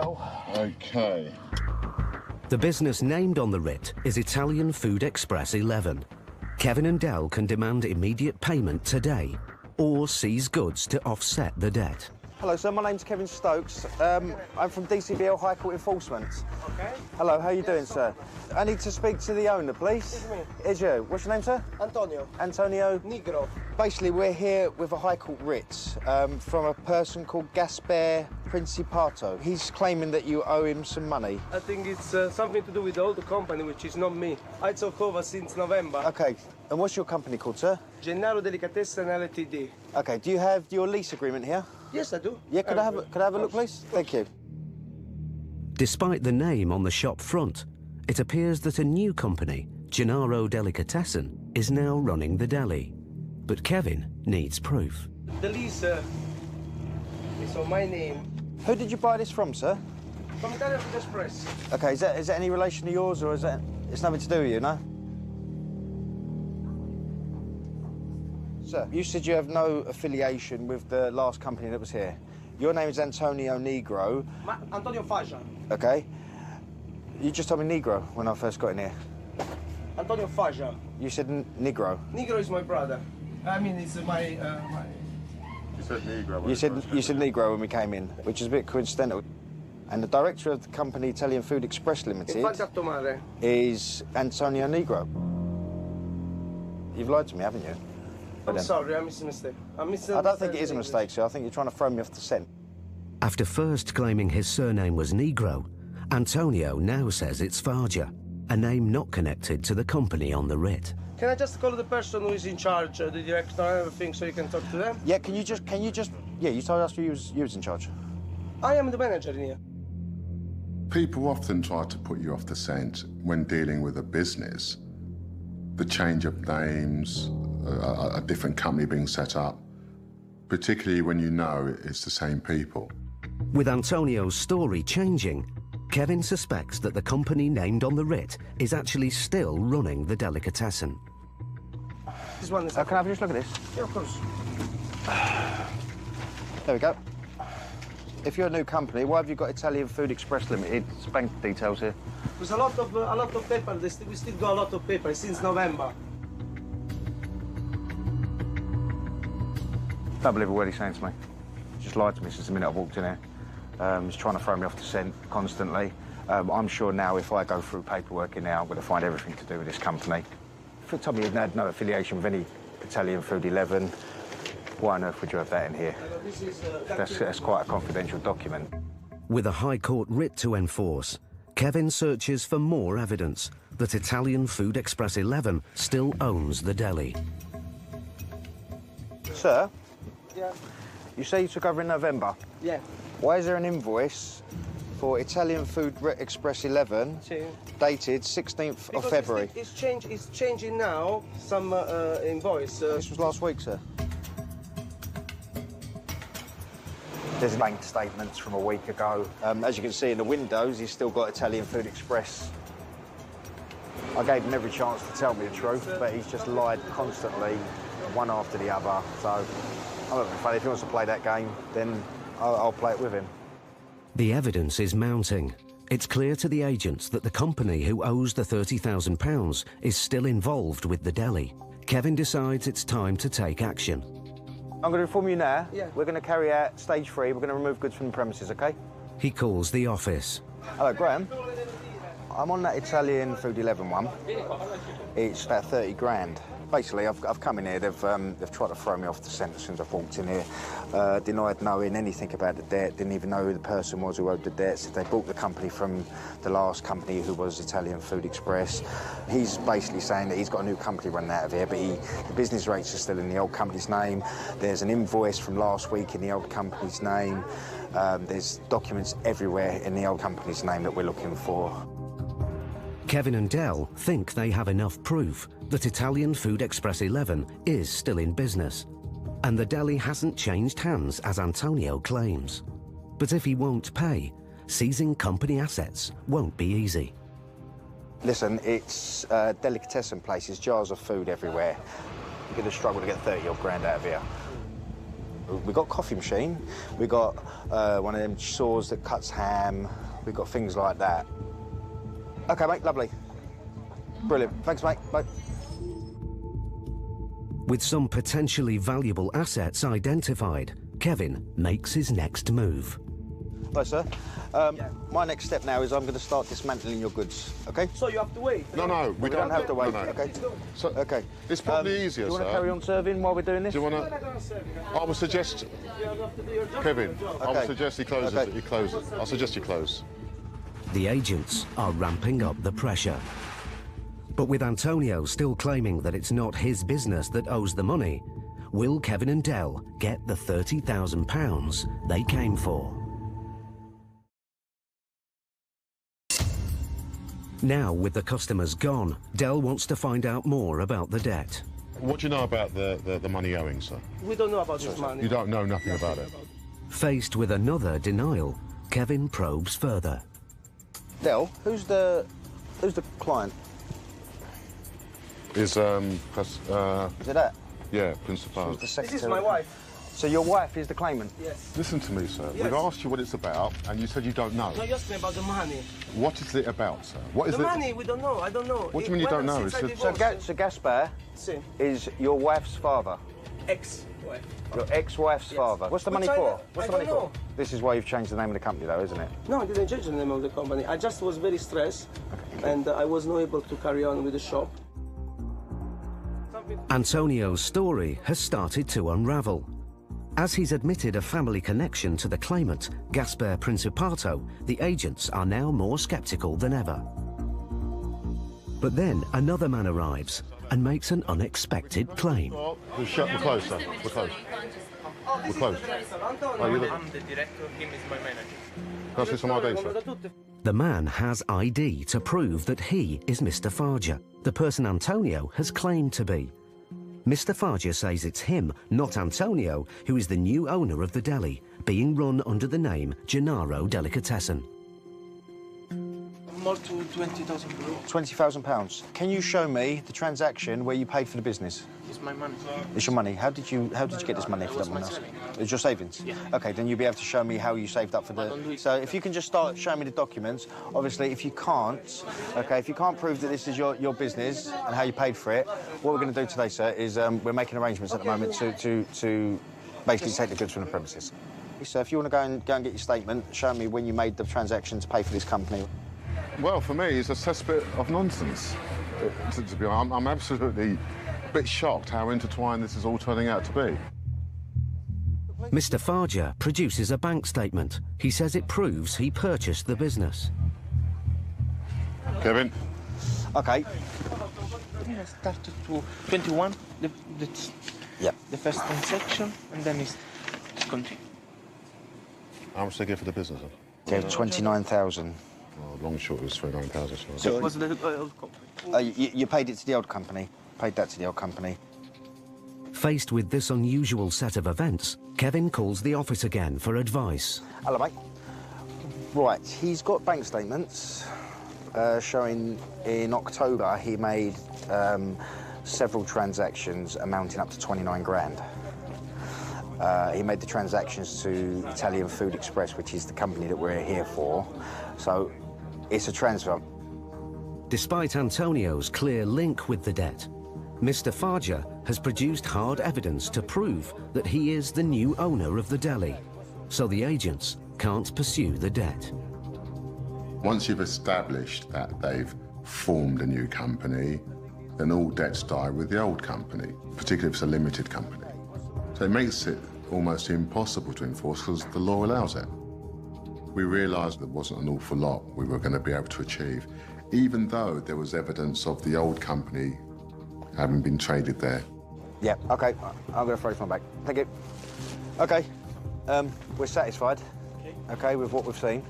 Del. Okay. The business named on the writ is Italian Food Express 11. Kevin and Del can demand immediate payment today or seize goods to offset the debt. Hello, sir. My name's Kevin Stokes. I'm from DCBL High Court Enforcement. Okay. Hello, how are you doing, sir? I need to speak to the owner, please. It's me. It's you. What's your name, sir? Antonio. Antonio? Negro. Basically, we're here with a High Court writ from a person called Gasper Principato. He's claiming that you owe him some money. I think it's something to do with the old company, which is not me. I took over since November. Okay. And what's your company called, sir? Gennaro Delicatessen Ltd. Okay. Do you have your lease agreement here? Yes, I do. Yeah, could I have a look, please? Thank you. Despite the name on the shop front, it appears that a new company, Gennaro Delicatessen, is now running the deli. But Kevin needs proof. The lease is on my name. Who did you buy this from, sir? From Italian Food Express. Okay, is that any relation to yours, or is that... It's nothing to do with you, no? Sir, you said you have no affiliation with the last company that was here. Your name is Antonio Negro. Antonio Faja. Okay. You just told me Negro when I first got in here. Antonio Faja. You said Negro. Negro is my brother. I mean, it's my... You said Negro. You said Negro when we came in, which is a bit coincidental. And the director of the company Italian Food Express Limited is Antonio Negro. You've lied to me, haven't you? I'm sorry, I made a mistake. I don't think it is a mistake, sir. I think you're trying to throw me off the scent. After first claiming his surname was Negro, Antonio now says it's Faja, a name not connected to the company on the writ. Can I just call the person who is in charge, the director and everything, so you can talk to them? Yeah, can you just... Yeah, you told us you was in charge. I am the manager in here. People often try to put you off the scent when dealing with a business. The change of names, a different company being set up, particularly when you know it's the same people. With Antonio's story changing, Kevin suspects that the company named on the writ is actually still running the delicatessen. This one is... Can I have a just look at this? Yeah, of course. There we go. If you're a new company, why have you got Italian Food Express Limited? Bank details here. There's a lot of paper. We still got a lot of paper since November. Don't believe a word he's saying to me. He's just lied to me since the minute I walked in here. He's trying to throw me off the scent constantly. I'm sure now if I go through paperwork in there, I'm going to find everything to do with this company. If you told me you had no affiliation with any Italian Food 11, why on earth would you have that in here? That's quite a confidential document. With a High Court writ to enforce, Kevin searches for more evidence that Italian Food Express 11 still owns the deli. Sir? Yeah. You say you took over in November? Yeah. Why is there an invoice for Italian Food Express 11 dated 16th of February? It's changing now, some invoice. This was last week, sir. There's bank statements from a week ago. As you can see in the windows, he's still got Italian Food Express. I gave him every chance to tell me the truth, but he's just lied constantly, one after the other. So I'm not being funny. If he wants to play that game, then I'll play it with him. The evidence is mounting. It's clear to the agents that the company who owes the £30,000 is still involved with the deli. Kevin decides it's time to take action. I'm going to inform you now. Yeah. We're going to carry out stage 3. We're going to remove goods from the premises, OK? He calls the office. Hello, Graham. I'm on that Italian Food 11 one. It's about 30 grand. Basically, I've come in here, they've tried to throw me off the scent since I've walked in here. Denied knowing anything about the debt, didn't even know who the person was who owed the debt. Said they bought the company from the last company who was Italian Food Express. He's basically saying that he's got a new company running out of here, but the business rates are still in the old company's name. There's an invoice from last week in the old company's name. There's documents everywhere in the old company's name that we're looking for. Kevin and Del think they have enough proof that Italian Food Express 11 is still in business, and the deli hasn't changed hands as Antonio claims. But if he won't pay, seizing company assets won't be easy. Listen, it's delicatessen places, jars of food everywhere. You're going to struggle to get 30 odd grand out of here. We've got coffee machine, we've got one of them saws that cuts ham, we've got things like that. OK, mate, lovely. Brilliant. Thanks, mate. Bye. With some potentially valuable assets identified, Kevin makes his next move. Hi, sir. My next step now is I'm going to start dismantling your goods, OK? So you have to wait? No, We don't have to wait, no. OK? So, OK. It's probably easier, do you want sir. to carry on serving while we're doing this? Do you want to... I would suggest... Kevin, I would suggest he closes. Okay. He closes. I suggest you close. The agents are ramping up the pressure. But with Antonio still claiming that it's not his business that owes the money, will Kevin and Dell get the £30,000 they came for? Now, with the customers gone, Dell wants to find out more about the debt. What do you know about the money owing, sir? We don't know about this money. You don't know nothing about it? Faced with another denial, Kevin probes further. Dell, who's the client? Is, Is it that? yeah, Principal. Who's the secretary? This is my wife. So your wife is the claimant? Yes. Listen to me, sir. Yes. We've asked you what it's about, and you said you don't know. No, you asked me about the money. What is it about, sir? What is The it? money, we don't know. I don't know. What do you mean you don't know? Since I It's divorced, So Gaspar sí, is your wife's father? ex-wife. Your ex-wife's father? What's the money for? What's the money don't know. for? This is why you've changed the name of the company, though, isn't it? No, I didn't change the name of the company. I just was very stressed, and I was not able to carry on with the shop. Antonio's story has started to unravel. As he's admitted a family connection to the claimant, Gaspar Principato, the agents are now more skeptical than ever. But then another man arrives and makes an unexpected claim. We're closed, sir. We're closed. We're closed. Oh, you're I'm the director, him is my manager. Can I see some ID, sir? The man has ID to prove that he is Mr. Farger, the person Antonio has claimed to be. Mr. Farger says it's him, not Antonio, who is the new owner of the deli, being run under the name Gennaro Delicatessen. More to 20,000 euros. £20,000. Can you show me the transaction where you paid for the business? It's my money. It's your money. How did you get this money? If you don't mind asking? It's your savings. Yeah. Okay, then you'll be able to show me how you saved up for don't do the. it. So if you can just start showing me the documents. Obviously, if you can't, okay, if you can't prove that this is your business and how you paid for it, what we're going to do today, sir, is we're making arrangements at the moment to basically take the goods from the premises. So if you want to go and get your statement, show me when you made the transaction to pay for this company. Well, for me, it's a cesspit of nonsense. To be honest, I'm absolutely a bit shocked how intertwined this is all turning out to be. Mr. Farger produces a bank statement. He says it proves he purchased the business. Kevin? Okay. I started to 21, Yep. the first transaction, and then it's continue. How much did they get for the business? Okay, 29,000. Oh, long short, it was 39,000. So it was the old company. You paid it to the old company. Paid that to the old company. Faced with this unusual set of events, Kevin calls the office again for advice. Hello, mate. Right, he's got bank statements showing in October he made several transactions amounting up to 29 grand. He made the transactions to Italian Food Express, which is the company that we're here for. So it's a transfer. Despite Antonio's clear link with the debt, Mr. Farger has produced hard evidence to prove that he is the new owner of the deli, so the agents can't pursue the debt. Once you've established that they've formed a new company, then all debts die with the old company, particularly if it's a limited company. So it makes it almost impossible to enforce because the law allows it. We realised there wasn't an awful lot we were going to be able to achieve, even though there was evidence of the old company having been traded there. Yeah, okay. I'm going to throw this one back. Thank you. Okay. We're satisfied, okay, with what we've seen.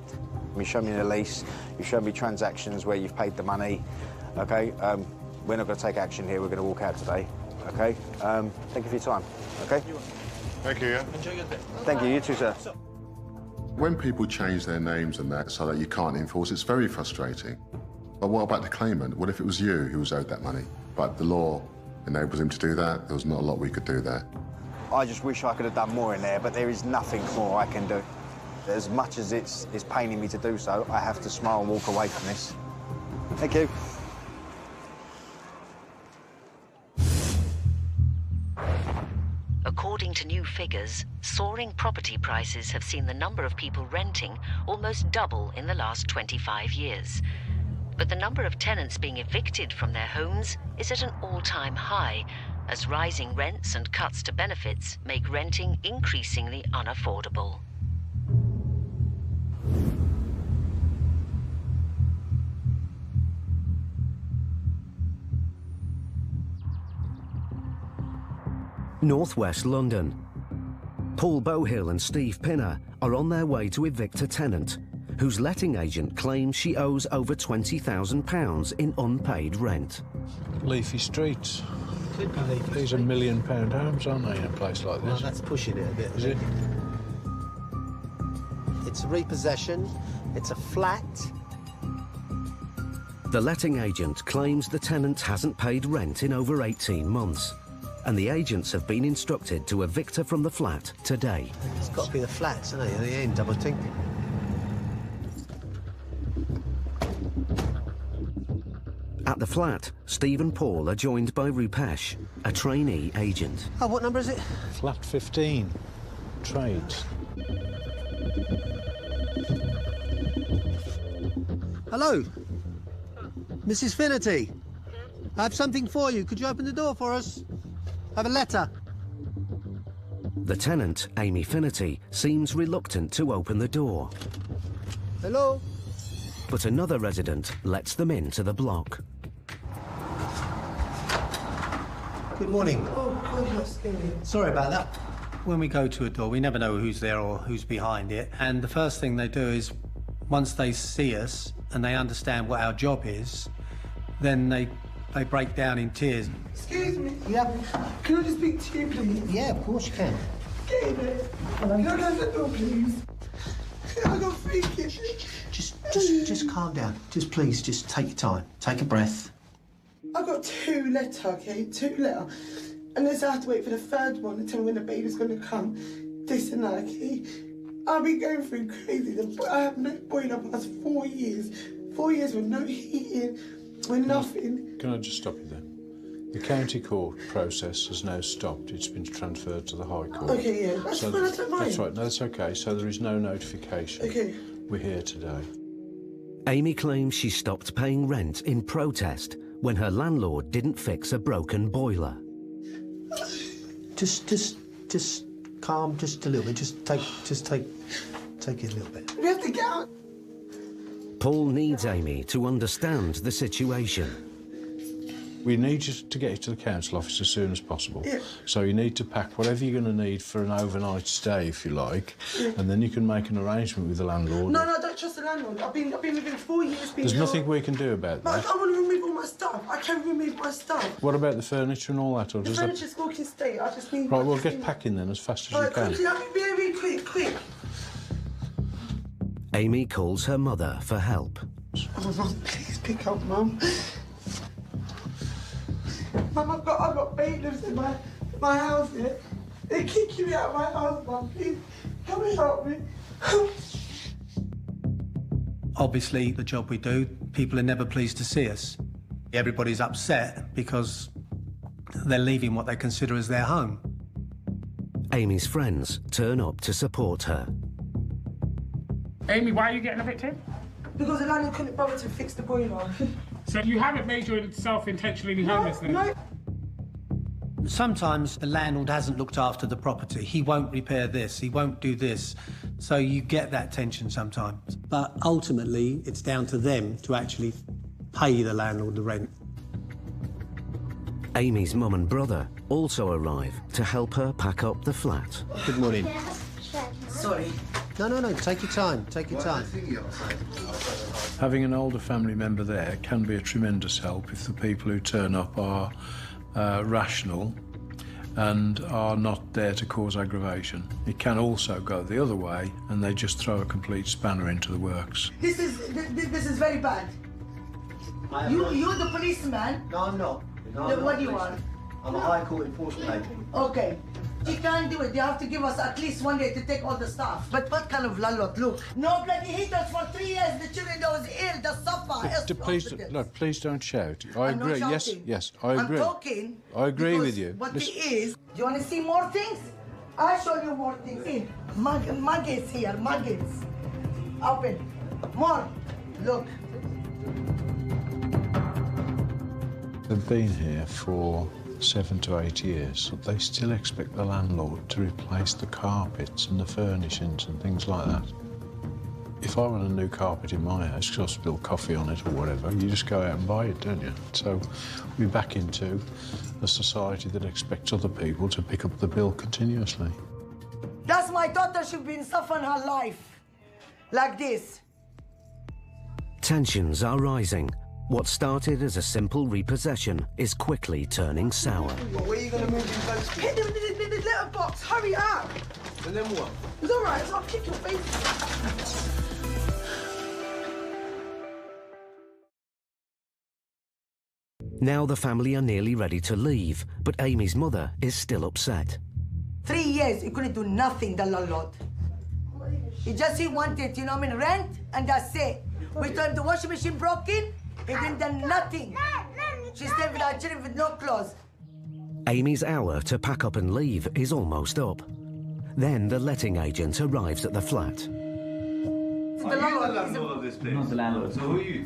You showed me the lease, you showed me transactions where you've paid the money, okay? We're not going to take action here, we're going to walk out today, okay? Thank you for your time, okay? Thank you, yeah? Enjoy your day. Thank you, you too, sir. When people change their names and that so that you can't enforce, it's very frustrating. But what about the claimant? What if it was you who was owed that money? But the law enables him to do that. There was not a lot we could do there. I just wish I could have done more in there, but there is nothing more I can do. As much as it's paining me to do so, I have to smile and walk away from this. Thank you. According to new figures, soaring property prices have seen the number of people renting almost double in the last 25 years. But the number of tenants being evicted from their homes is at an all-time high, as rising rents and cuts to benefits make renting increasingly unaffordable. Northwest London. Paul Bohill and Steve Pinner are on their way to evict a tenant whose letting agent claims she owes over £20,000 in unpaid rent. Leafy streets. These are £1 million homes, aren't they, in a place like this? Well, that's pushing it a bit. Is it? It's a repossession. It's a flat. The letting agent claims the tenant hasn't paid rent in over 18 months, and the agents have been instructed to evict her from the flat today. It's got to be the flats, isn't it, at the end, I would think. At the flat, Steve and Paul are joined by Rupesh, a trainee agent. Oh, what number is it? Flat 15. Trades. Hello? Mrs. Finnerty. I have something for you. Could you open the door for us? I have a letter. The tenant, Amy Finnerty, seems reluctant to open the door. Hello? But another resident lets them into the block. Good morning. Oh, God, you're scary. Sorry about that. When we go to a door, we never know who's there or who's behind it. And the first thing they do is, once they see us and they understand what our job is, then they break down in tears. Excuse me. Yeah. Can I just speak to you, please? Yeah, of course you can. Get in there. Can I go to the door, please? I got thinking. Just calm down. Just please, just take your time. Take a breath. I got 2 letters, okay? 2 letters. And then I have to wait for the 3rd one to tell me when the baby's gonna come. This and that, okay? I've been going through crazy. I have no boy in the past 4 years. 4 years with no heating, with nothing. Can I just stop you there? The county court process has now stopped. It's been transferred to the High Court. Okay, yeah. That's fine, that's fine. That's right. No, that's okay. So there is no notification. Okay. We're here today. Amy claims she stopped paying rent in protest when her landlord didn't fix a broken boiler. Just calm just a little bit. Just take it a little bit. We have to get out. Paul needs Amy to understand the situation. We need you to get you to the council office as soon as possible. Yeah. So you need to pack whatever you're going to need for an overnight stay, if you like, and then you can make an arrangement with the landlord. No, I don't trust the landlord. I've been with him 4 years. There's nothing we can do about But that. I want to remove all my stuff. I can't remove my stuff. What about the furniture and all that? Or The does that... furniture's walking state. I just need... Right, well, get packing then as fast as you Alright, can. quickly, I'll be very quick. Amy calls her mother for help. Oh, Mum, please pick up, Mum. Mum, I've got bailiffs in my house here. They're kicking me out of my house, Mum. Please, come and help me. Obviously, the job we do, people are never pleased to see us. Everybody's upset because they're leaving what they consider as their home. Amy's friends turn up to support her. Amy, why are you getting evicted? Because the landlord couldn't bother to fix the boiler. So you haven't made yourself intentionally homeless then? No. Sometimes the landlord hasn't looked after the property. He won't repair this, he won't do this. So you get that tension sometimes. But ultimately, it's down to them to actually pay the landlord the rent. Amy's mum and brother also arrive to help her pack up the flat. Good morning. Sorry. No, take your time, take your time. Having an older family member there can be a tremendous help if the people who turn up are rational and are not there to cause aggravation. It can also go the other way and they just throw a complete spanner into the works. This is very bad. You're the policeman. No, I'm not. Then what do you want? I'm a High Court enforcement agent. Okay. She can't do it. They have to give us at least 1 day to take all the stuff. But what kind of landlord? Look. No bloody heaters for 3 years. The children that was ill, the suffer. Please don't shout. I I'm not agree. Yes, shouting. yes, I agree. I'm talking. I agree with you. What Listen. it is, do you want to see more things? I'll show you more things. See, maggots here, maggots. Open. More. Look. They've been here for 7 to 8 years. They still expect the landlord to replace the carpets and the furnishings and things like that. If I want a new carpet in my house, because I've spilled coffee on it or whatever, you just go out and buy it, don't you? So we're back into a society that expects other people to pick up the bill continuously. That's my daughter. She's been suffering her life. Like this. Tensions are rising. What started as a simple repossession is quickly turning sour. Where are you going to move these bags to? Hit them in the letterbox. Hurry up. And then what? It's all right. I'll kick your face. Now the family are nearly ready to leave, but Amy's mother is still upset. 3 years, he couldn't do nothing, the landlord. He wanted, you know what I mean, rent, and that's it. We told him the washing machine broken, he didn't do nothing. She stayed with our children with no clothes. Amy's hour to pack up and leave is almost up. Then the letting agent arrives at the flat. The landlord of this place? Not the landlord. So who are you?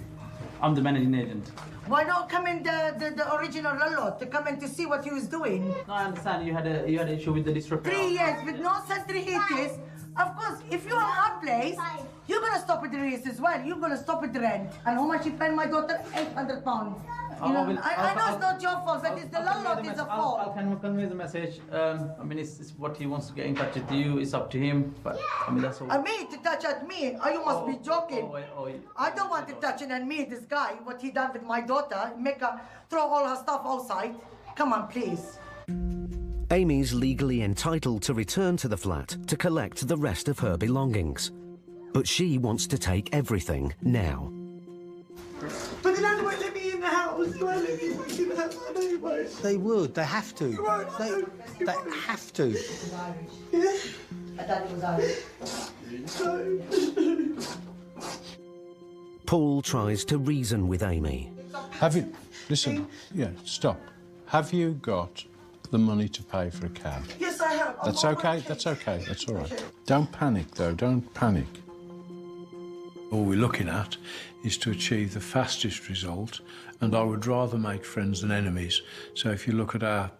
I'm the managing agent. Why not come in the original landlord to come in to see what he was doing? No, I understand you had an issue with the disrepair. 3 years with no central heaters. Of course, if you're in our place, you're gonna stop with the rates as well. You're gonna stop with the rent. And how much you pay my daughter? £800. You know, I know it's not your fault, but it's the landlord is the fault. I'll convey the message. I mean, it's what he wants to get in touch with you. It's up to him. But I mean, that's all. And me to touch at me? Oh, you must be joking. Oh. I don't want to touch it on me, this guy, what he done with my daughter, make her throw all her stuff outside. Come on, please. Amy's legally entitled to return to the flat to collect the rest of her belongings. But she wants to take everything now. But the landlord won't let me in the house. They won't let me in the house. I know you won't. They would. They have to. They have to. I thought it was out. Paul tries to reason with Amy. Listen, stop. Have you got the money to pay for a cab? Yes, I have. That's okay, that's all right. Don't panic, though, don't panic. All we're looking at is to achieve the fastest result, and I would rather make friends than enemies. So if you look at our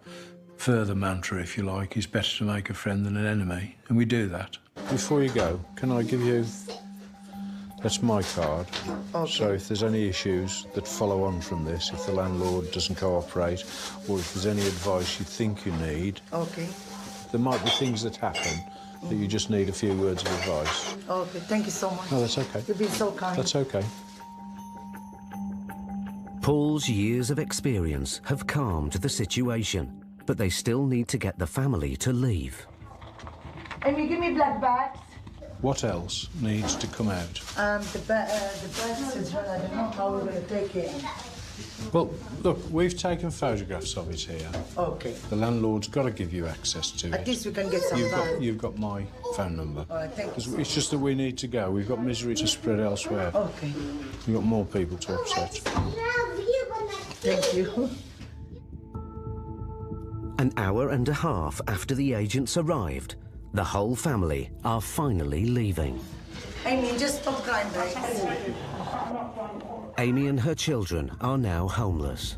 further mantra, if you like, it's better to make a friend than an enemy, and we do that. Before you go, can I give you... That's my card. Okay. So if there's any issues that follow on from this, if the landlord doesn't cooperate, or if there's any advice you think you need... Okay. There might be things that happen that you just need a few words of advice. Okay, thank you so much. No, that's okay. You've been so kind. That's okay. Paul's years of experience have calmed the situation, but they still need to get the family to leave. Amy, give me black bags. What else needs to come out? The bags as well. I don't know how we're going to take it. Well, look, we've taken photographs of it here. Okay. The landlord's got to give you access to it. At least we can get some You've got my phone number. All right, thank you. It's just that we need to go. We've got misery to spread elsewhere. Okay. We've got more people to upset. Thank you. An hour and a half after the agents arrived, the whole family are finally leaving. Amy, just stop crying, right? Amy and her children are now homeless.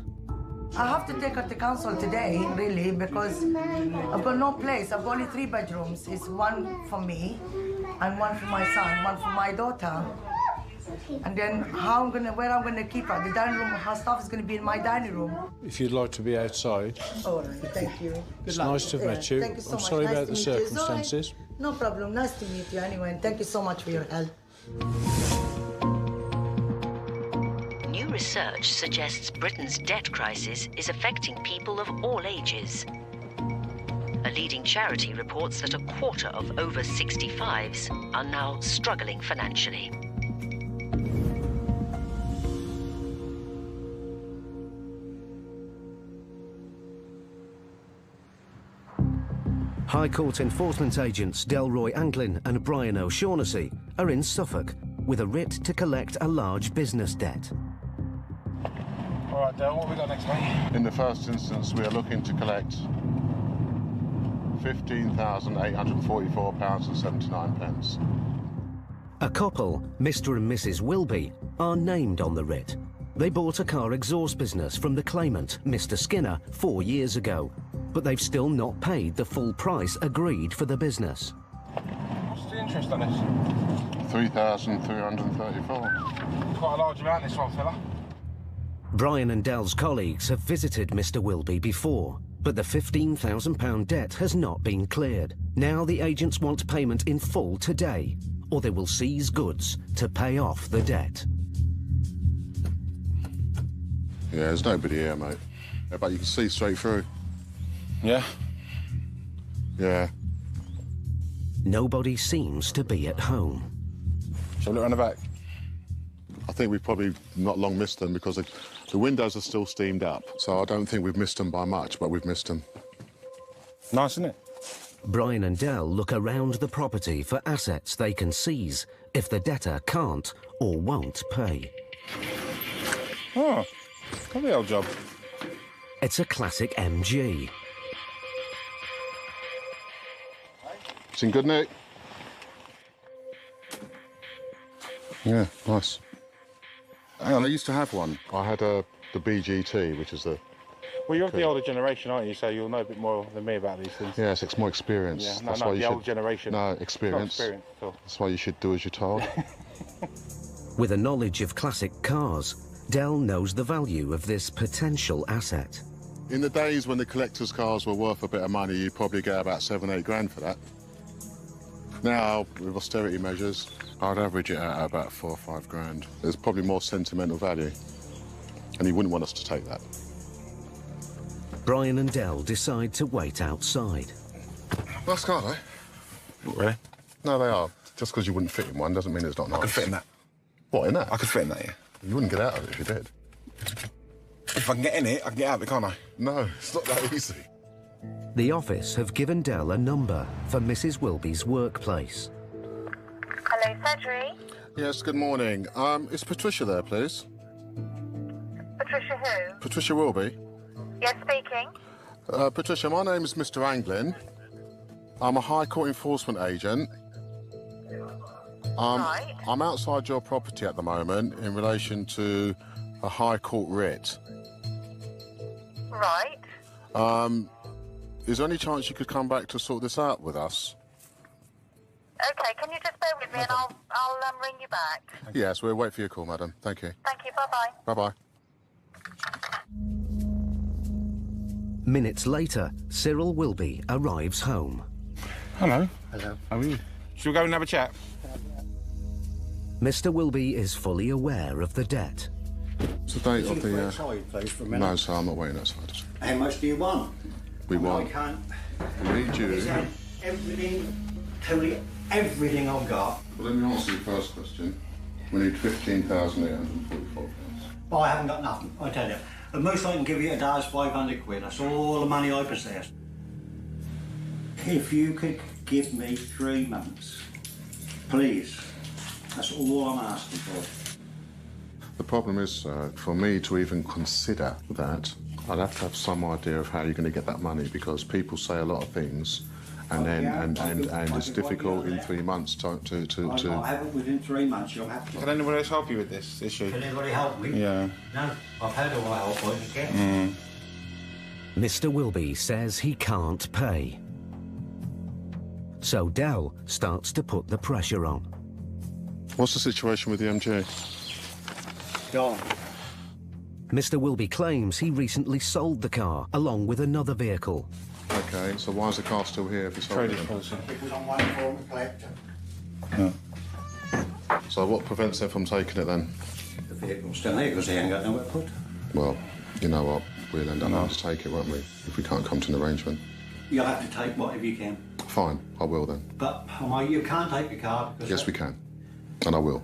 I have to take her to council today, really, because I've got no place. I've got only 3 bedrooms. It's one for me, and one for my son, one for my daughter. And then where I'm gonna keep her? The dining room, her stuff is gonna be in my dining room. If you'd like to be outside. All right, thank you. It's nice to have met you. Thank you so I'm much. sorry Nice about to the meet you. circumstances. No problem. Nice to meet you anyway, and thank you so much for your help. New research suggests Britain's debt crisis is affecting people of all ages. A leading charity reports that a quarter of over 65s are now struggling financially. High Court enforcement agents Delroy Anglin and Brian O'Shaughnessy are in Suffolk with a writ to collect a large business debt. All right, Del, what have we got next, mate? In the first instance, we are looking to collect £15,844.79. A couple, Mr. and Mrs. Wilby, are named on the writ. They bought a car exhaust business from the claimant, Mr. Skinner, 4 years ago, but they've still not paid the full price agreed for the business. What's the interest on this? £3,334. Quite a large amount, this one, fella. Brian and Dell's colleagues have visited Mr. Wilby before, but the £15,000 debt has not been cleared. Now the agents want payment in full today, or they will seize goods to pay off the debt. Yeah, there's nobody here, mate. Yeah, but you can see straight through. Yeah? Yeah. Nobody seems to be at home. Shall we look around the back? I think we've probably not long missed them because the windows are still steamed up. So I don't think we've missed them by much, but we've missed them. Nice, isn't it? Brian and Dell look around the property for assets they can seize if the debtor can't or won't pay. Oh, got the old job. It's a classic MG. It's in good nick. Yeah, nice. Hang on, I used to have one. I had the BGT, which is the... Well, you're of the older generation, aren't you? So you'll know a bit more than me about these things. Yes, it's more experience. Yeah, That's no, why the you old should... generation. No, experience. Not experience, cool. That's why you should do as you're told. With a knowledge of classic cars, Dell knows the value of this potential asset. In the days when the collector's cars were worth a bit of money, you'd probably get about 7-8 grand for that. Now, with austerity measures, I'd average it out at about 4 or 5 grand. There's probably more sentimental value, and you wouldn't want us to take that. Brian and Dell decide to wait outside. Nice car, though. Not really. No, they are. Just because you wouldn't fit in one doesn't mean it's not nice. I could fit in that. What, in that? I could fit in that, yeah. You wouldn't get out of it if you did. If I can get in it, I can get out of it, can't I? No, it's not that easy. The office have given Dell a number for Mrs. Wilby's workplace. Hello, Cedric. Yes, good morning. Is Patricia there, please? Patricia who? Patricia Wilby. Yes, speaking. Patricia, my name is Mr. Anglin. I'm a High Court enforcement agent. Right. I'm outside your property at the moment in relation to a High Court writ. Right. Is there any chance you could come back to sort this out with us? Okay, can you just bear with me and I'll ring you back. Yes, we'll wait for your call, madam. Thank you. Thank you, bye-bye. Bye-bye. Minutes later, Cyril Wilby arrives home. Hello. Hello. How are you? Shall we go and have a chat? Mr. Wilby is fully aware of the debt. It's the date of the... Outside, please, for a minute. No, sir, I'm not waiting outside. How much do you want? We I want... can't... We need you... Everything, totally everything I've got. Well, let me answer your first question. We need £15,844. Well, I haven't got nothing, I tell you. The most I can give you today is 500 quid. That's all the money I possess. If you could give me 3 months, please. That's all I'm asking for. The problem is, for me to even consider that, I'd have to have some idea of how you're going to get that money, because people say a lot of things, and then it's difficult in 3 months to I'll have it within 3 months. You'll have to. Can anybody else help you with this issue? Can anybody help me? Yeah. No, I've had all the help I can get. Mr. Wilby says he can't pay. So Dell starts to put the pressure on. What's the situation with the MG? Gone. Mr. Wilby claims he recently sold the car along with another vehicle. Okay, so why is the car still here if you sold it? Policy. Because I'm waiting for him to collect it. So what prevents them from taking it then? The vehicle's still here because he ain't got nowhere to put. Well, you know what? We'll end up having to take it, won't we? If we can't come to an arrangement. You'll have to take whatever you can. Fine, I will then. But you can't take the car because... Yes, we can. And I will.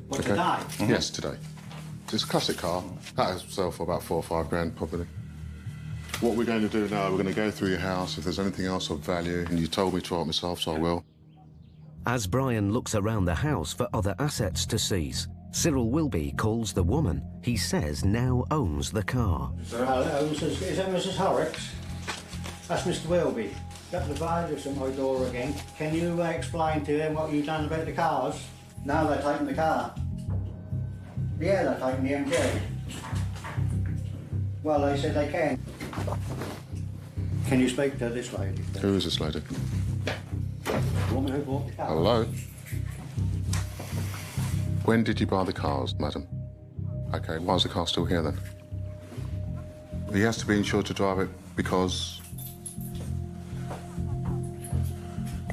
What, Okay. today? Yes, today. It's a classic car. That'll sell for about 4 or 5 grand, probably. What we're going to do now, we're going to go through your house. If there's anything else of value, and you told me to help myself, so I will. As Brian looks around the house for other assets to seize, Cyril Wilby calls the woman he says now owns the car. Is that Mrs. Horrocks? That's Mr. Wilby. Got the visors at my door again. Can you explain to him what you've done about the cars? Now they're taking the car. Yeah, they're taking the MG. Well, they said they can. Can you speak to this lady? Who is this lady? The woman who bought the car. Hello? When did you buy the cars, madam? Okay, why is the car still here then? He has to be insured to drive it because...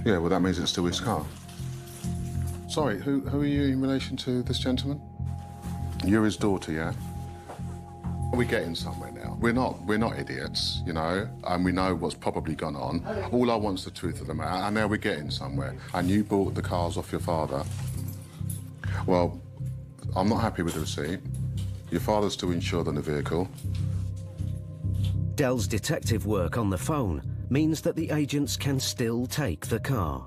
Yeah, well, that means it's still his car. Sorry, who are you in relation to this gentleman? You're his daughter, yeah? We're getting somewhere now. We're not idiots, you know, and we know what's probably gone on. All I want's the truth of the matter, and now we're getting somewhere. And you bought the cars off your father. Well, I'm not happy with the receipt. Your father's still insured on the vehicle. Dell's detective work on the phone means that the agents can still take the car.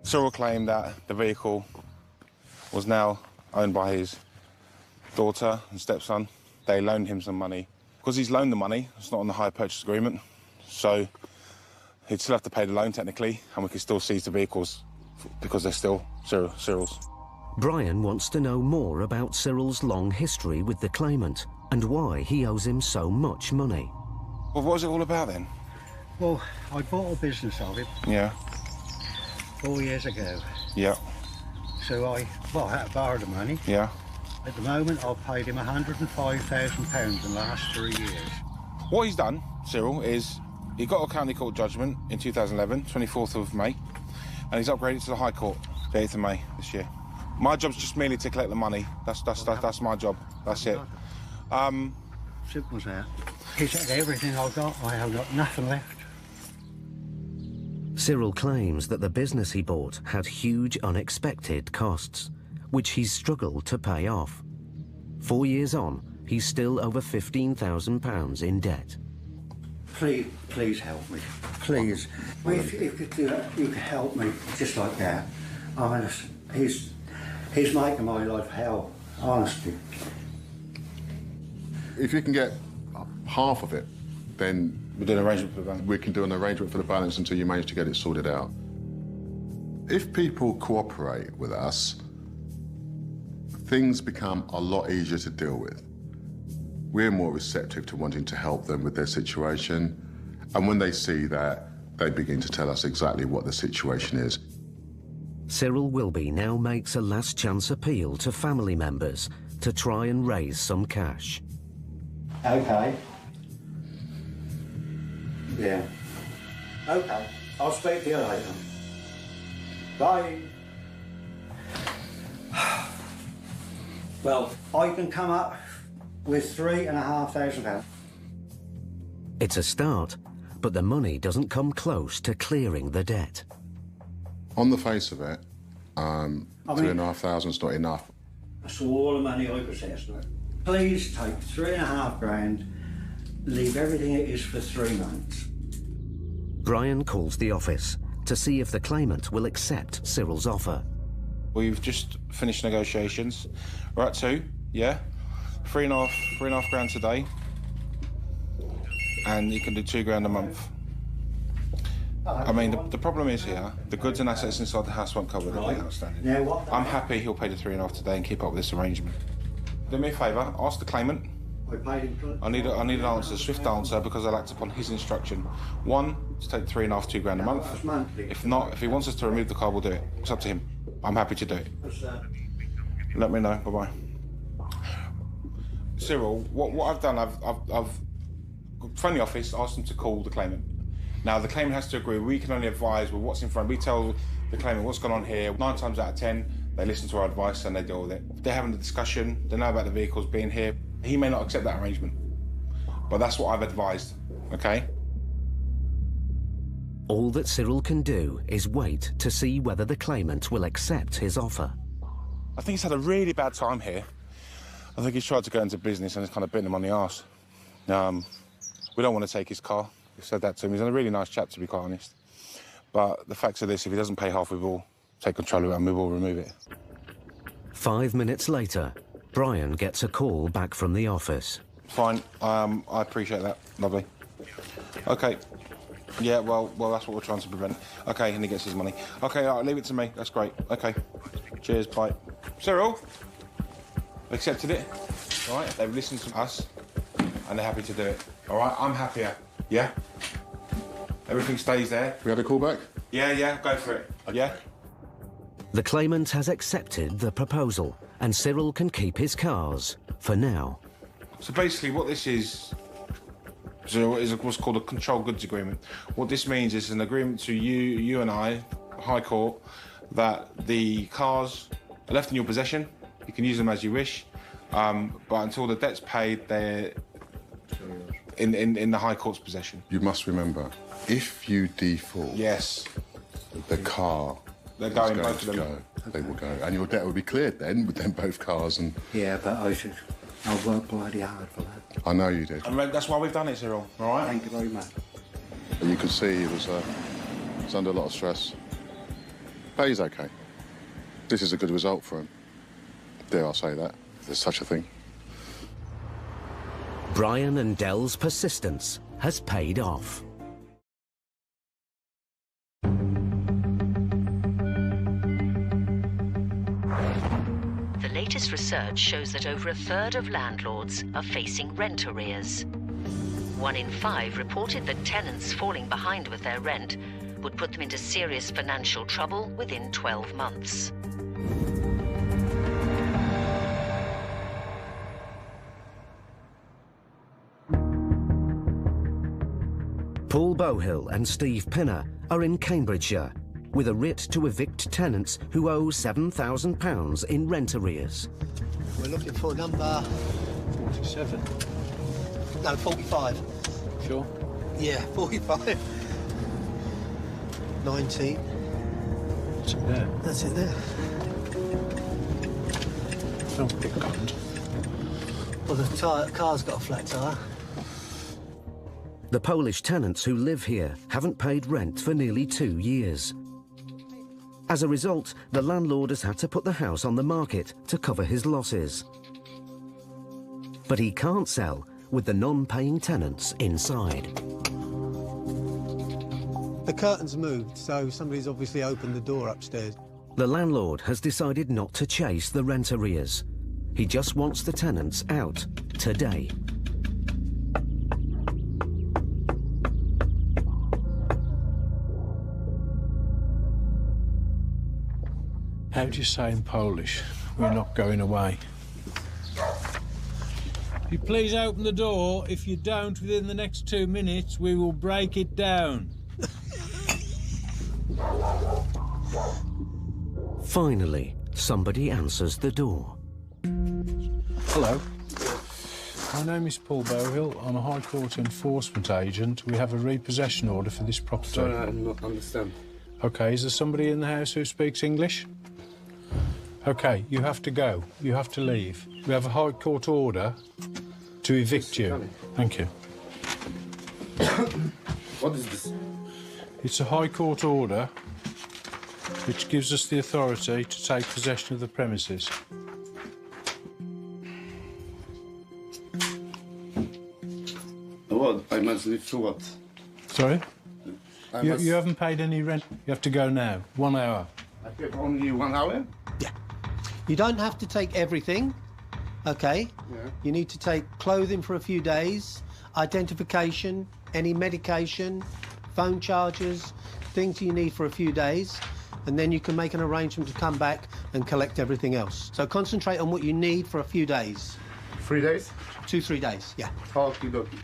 Cyril claimed that the vehicle was now owned by his daughter and stepson. They loaned him some money. Because he's loaned the money, it's not on the hire purchase agreement, so he'd still have to pay the loan technically, and we could still seize the vehicles because they're still Cyril's. Brian wants to know more about Cyril's long history with the claimant and why he owes him so much money. Well, what was it all about then? Well, I bought a business of it. Yeah. 4 years ago. Yeah. So I had to borrow the money. Yeah. At the moment, I've paid him £105,000 in the last 3 years. What he's done, Cyril, is he got a county court judgment in 2011, 24th of May, and he's upgraded to the High Court, the 8th of May this year. My job's just merely to collect the money. That's my job. That's it. Simple as that. He's had everything I've got. I have got nothing left. Cyril claims that the business he bought had huge unexpected costs, which he's struggled to pay off. 4 years on, he's still over £15,000 in debt. Please help me. Please. If you could do that, you could help me just like that. I mean, he's making my life hell, honestly. If you can get half of it, then we do an arrangement for the balance. We can do an arrangement for the balance until you manage to get it sorted out. If people cooperate with us, things become a lot easier to deal with. We're more receptive to wanting to help them with their situation, and when they see that, they begin to tell us exactly what the situation is. Cyril Wilby now makes a last chance appeal to family members to try and raise some cash. Okay. Yeah. Okay. I'll speak to you later. Bye. Well, I can come up with £3,500. It's a start, but the money doesn't come close to clearing the debt. On the face of it, £3,500 is not enough. That's all the money I possess. Please take £3,500, leave everything it is for 3 months. Brian calls the office to see if the claimant will accept Cyril's offer. We've just finished negotiations. We're at 2, yeah? 3.5 grand today. And you can do 2 grand a month. I mean, the problem is here, the goods and assets inside the house won't cover the outstanding. Yeah, what? I'm happy he'll pay the 3.5 today and keep up with this arrangement. Do me a favour, ask the claimant. I need an answer, a swift answer, because I'll act upon his instruction. 1, to take 3.5, 2 grand a month. If not, if he wants us to remove the car, we'll do it. It's up to him. I'm happy to do it. Let me know. Bye-bye. Cyril, what I've done, I've phoned the office, asked them to call the claimant. Now, the claimant has to agree. We can only advise with what's in front. We tell the claimant what's gone on here. 9 times out of 10, they listen to our advice and they deal with it. If they're having a discussion, they know about the vehicles being here. He may not accept that arrangement, but that's what I've advised, okay? All that Cyril can do is wait to see whether the claimant will accept his offer. I think he's had a really bad time here. I think he's tried to go into business and it's kind of bitten him on the arse. We don't want to take his car. We've said that to him. He's a really nice chap, to be quite honest. But the facts are this, if he doesn't pay half, we will take control of it and we will remove it. 5 minutes later, Brian gets a call back from the office. Fine, I appreciate that. Lovely. OK. Yeah, well, that's what we're trying to prevent. OK, and he gets his money. OK, all right, leave it to me. That's great. OK. Cheers, bye. Cyril? Accepted it. All right, they've listened to us and they're happy to do it. All right, I'm happier. Yeah? Everything stays there. We had a call back? Yeah, go for it. Yeah? The claimant has accepted the proposal, and Cyril can keep his cars, for now. So basically what this is what's called a controlled goods agreement. What this means is an agreement to you and I, High Court, that the cars are left in your possession. You can use them as you wish, but until the debt's paid, they're in the High Court's possession. You must remember, if you default... Yes. The car... They're going, both of them. Go. They will go. And your debt will be cleared then, with them both cars and... Yeah, but I'll work bloody hard for that. I know you did. And that's why we've done it, Cyril, all right? Thank you very much. But you could see he was under a lot of stress. But he's OK. This is a good result for him. Dare I say that, if there's such a thing. Brian and Dell's persistence has paid off. The latest research shows that over a third of landlords are facing rent arrears. 1 in 5 reported that tenants falling behind with their rent would put them into serious financial trouble within 12 months. Paul Bohill and Steve Pinner are in Cambridgeshire with a writ to evict tenants who owe £7,000 in rent arrears. We're looking for number... 47. No, 45. Sure? Yeah, 45. 19. What's it there? That's it there. Don't pick guns. Well, the car's got a flat tyre. The Polish tenants who live here haven't paid rent for nearly 2 years. As a result, the landlord has had to put the house on the market to cover his losses. But he can't sell with the non-paying tenants inside. The curtain's moved, so somebody's obviously opened the door upstairs. The landlord has decided not to chase the rent arrears. He just wants the tenants out today. How do you say in Polish? We're not going away. You please open the door. If you don't, within the next 2 minutes, we will break it down. Finally, somebody answers the door. Hello. My name is Paul Bohill. I'm a High Court enforcement agent. We have a repossession order for this property. Sorry, I don't understand. OK, is there somebody in the house who speaks English? OK, you have to go. You have to leave. We have a High Court order to evict you. Thank you. What is this? It's a High Court order which gives us the authority to take possession of the premises. What? I must leave for what? Sorry? You haven't paid any rent. You have to go now. 1 hour. I have only 1 hour? Yeah. You don't have to take everything, OK? Yeah. You need to take clothing for a few days, identification, any medication, phone charges, things you need for a few days, and then you can make an arrangement to come back and collect everything else. So concentrate on what you need for a few days. 3 days? 2-3 days, yeah. Okie dokie.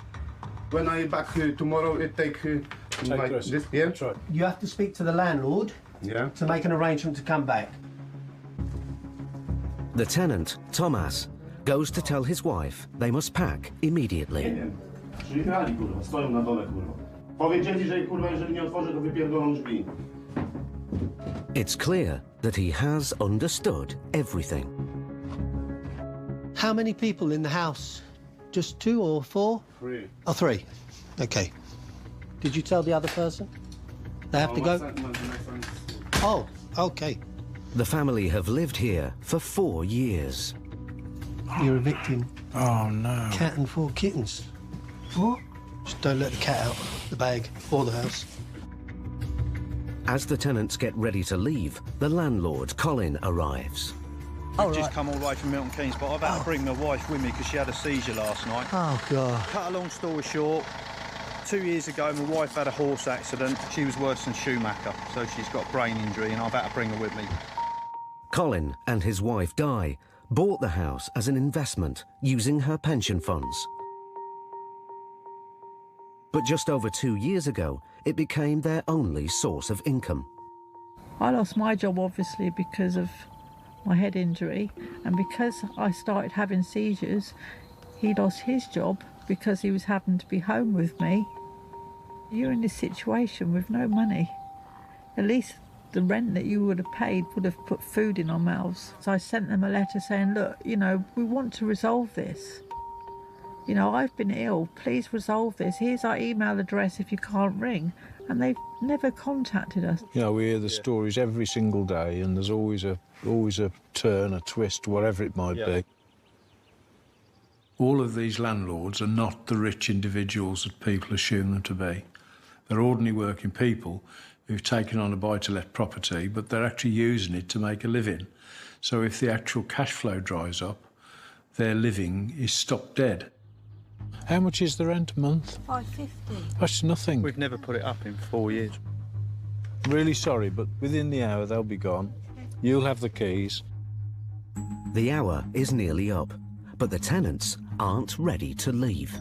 When I back tomorrow, it take this, yeah? That's right. You have to speak to the landlord to make an arrangement to come back. The tenant, Tomas, goes to tell his wife they must pack immediately. Przyjechali, kurwa, stoją na dole, kurwa. Powiedzieli, że kurwa, jeżeli nie otworzę, to wypierdolą drzwi. It's clear that he has understood everything. How many people in the house? Just 2 or 4? 3. Oh, 3. Okay. Did you tell the other person? They have to go? Oh, okay. The family have lived here for 4 years. You're evicting Oh, no. cat and 4 kittens. What? Just don't let the cat out the bag or the house. As the tenants get ready to leave, the landlord, Colin, arrives. I've just come all the way from Milton Keynes, but I've had to bring my wife with me because she had a seizure last night. Oh, God. Cut a long story short, 2 years ago my wife had a horse accident. She was worse than Schumacher, so she's got brain injury and I've had to bring her with me. Colin and his wife, Di, bought the house as an investment using her pension funds. But just over 2 years ago, it became their only source of income. I lost my job, obviously, because of my head injury, and because I started having seizures, he lost his job because he was having to be home with me. You're in this situation with no money. At least the rent that you would have paid would have put food in our mouths. So I sent them a letter saying, look, you know, we want to resolve this. You know, I've been ill, please resolve this. Here's our email address if you can't ring. And they've never contacted us. You know, we hear the stories every single day, and there's always a turn, a twist, whatever it might be. All of these landlords are not the rich individuals that people assume them to be. They're ordinary working people who've taken on a buy-to-let property, but they're actually using it to make a living. So if the actual cash flow dries up, their living is stopped dead. How much is the rent a month? $5.50. That's nothing. We've never put it up in 4 years. Really sorry, but within the hour they'll be gone. You'll have the keys. The hour is nearly up, but the tenants aren't ready to leave.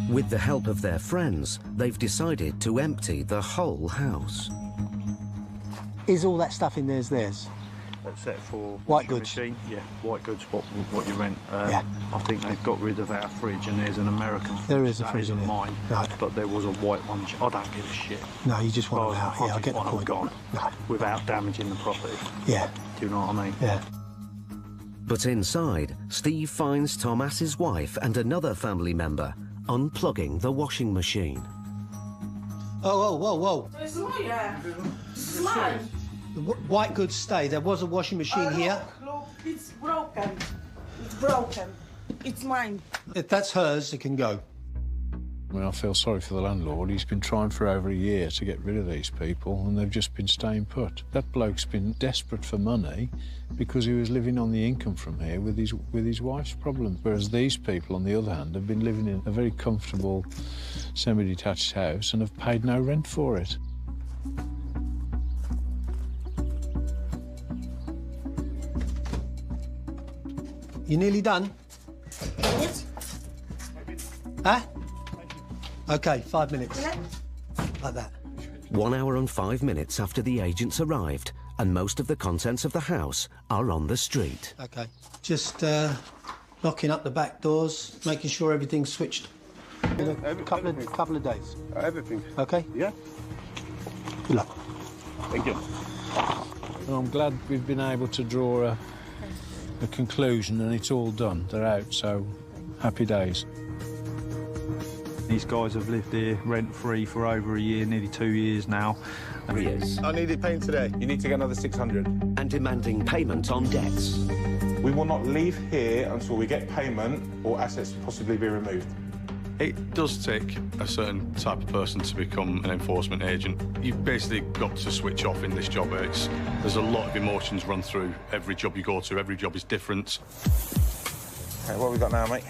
With the help of their friends, they've decided to empty the whole house. Is all that stuff in there's theirs? Except for White goods. Machine. Yeah, white goods. What you rent. Yeah. I think they've got rid of our fridge, and there's an American. There is a That fridge in isn't there. mine. Right. But there was a white one. I don't give a shit. No, you just want them out. Yeah, I get the want them point. gone. No. Without damaging the property. Yeah. Do you know what I mean? Yeah. But inside, Steve finds Thomas's wife and another family member unplugging the washing machine. Oh, whoa, whoa. It's mine. It's mine. The white goods stay. There was a washing machine here. Look, it's broken. It's broken. It's mine. If that's hers, it can go. I mean, I feel sorry for the landlord. He's been trying for over a year to get rid of these people, and they've just been staying put. That bloke's been desperate for money because he was living on the income from here with his wife's problems. Whereas these people, on the other hand, have been living in a very comfortable semi-detached house and have paid no rent for it. You nearly done? Yes. Huh? OK, 5 minutes. Like that. 1 hour and 5 minutes after the agents arrived, and most of the contents of the house are on the street. OK. Just locking up the back doors, making sure everything's switched. In a couple of days. Everything. OK? Yeah. Good luck. Thank you. Well, I'm glad we've been able to draw a conclusion, and it's all done. They're out, so happy days. These guys have lived here rent-free for over a year, nearly 2 years now. Arrears. I need it paid today. You need to get another 600. And demanding payment on debts. We will not leave here until we get payment or assets possibly be removed. It does take a certain type of person to become an enforcement agent. You've basically got to switch off in this job. There's a lot of emotions run through every job you go to. Every job is different. Okay, what have we got now, mate?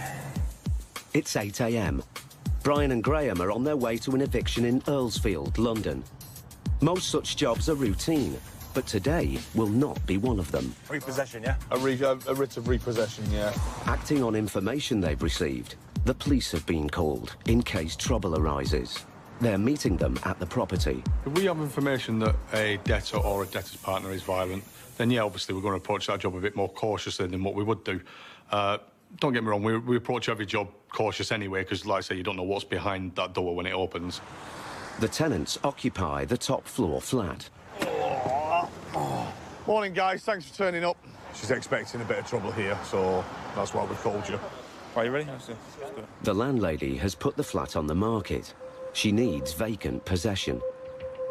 It's 8 a.m. Brian and Graham are on their way to an eviction in Earlsfield, London. Most such jobs are routine, but today will not be one of them. Repossession, yeah? A writ of repossession, yeah. Acting on information they've received, the police have been called in case trouble arises. They're meeting them at the property. If we have information that a debtor or a debtor's partner is violent, then yeah, obviously we're going to approach that job a bit more cautiously than what we would do. Don't get me wrong, we approach every job cautious anyway, because, like I say, you don't know what's behind that door when it opens. The tenants occupy the top floor flat. Morning, guys. Thanks for turning up. She's expecting a bit of trouble here, so That's why we called you. Are you ready? Let's do it. The landlady has put the flat on the market. She needs vacant possession.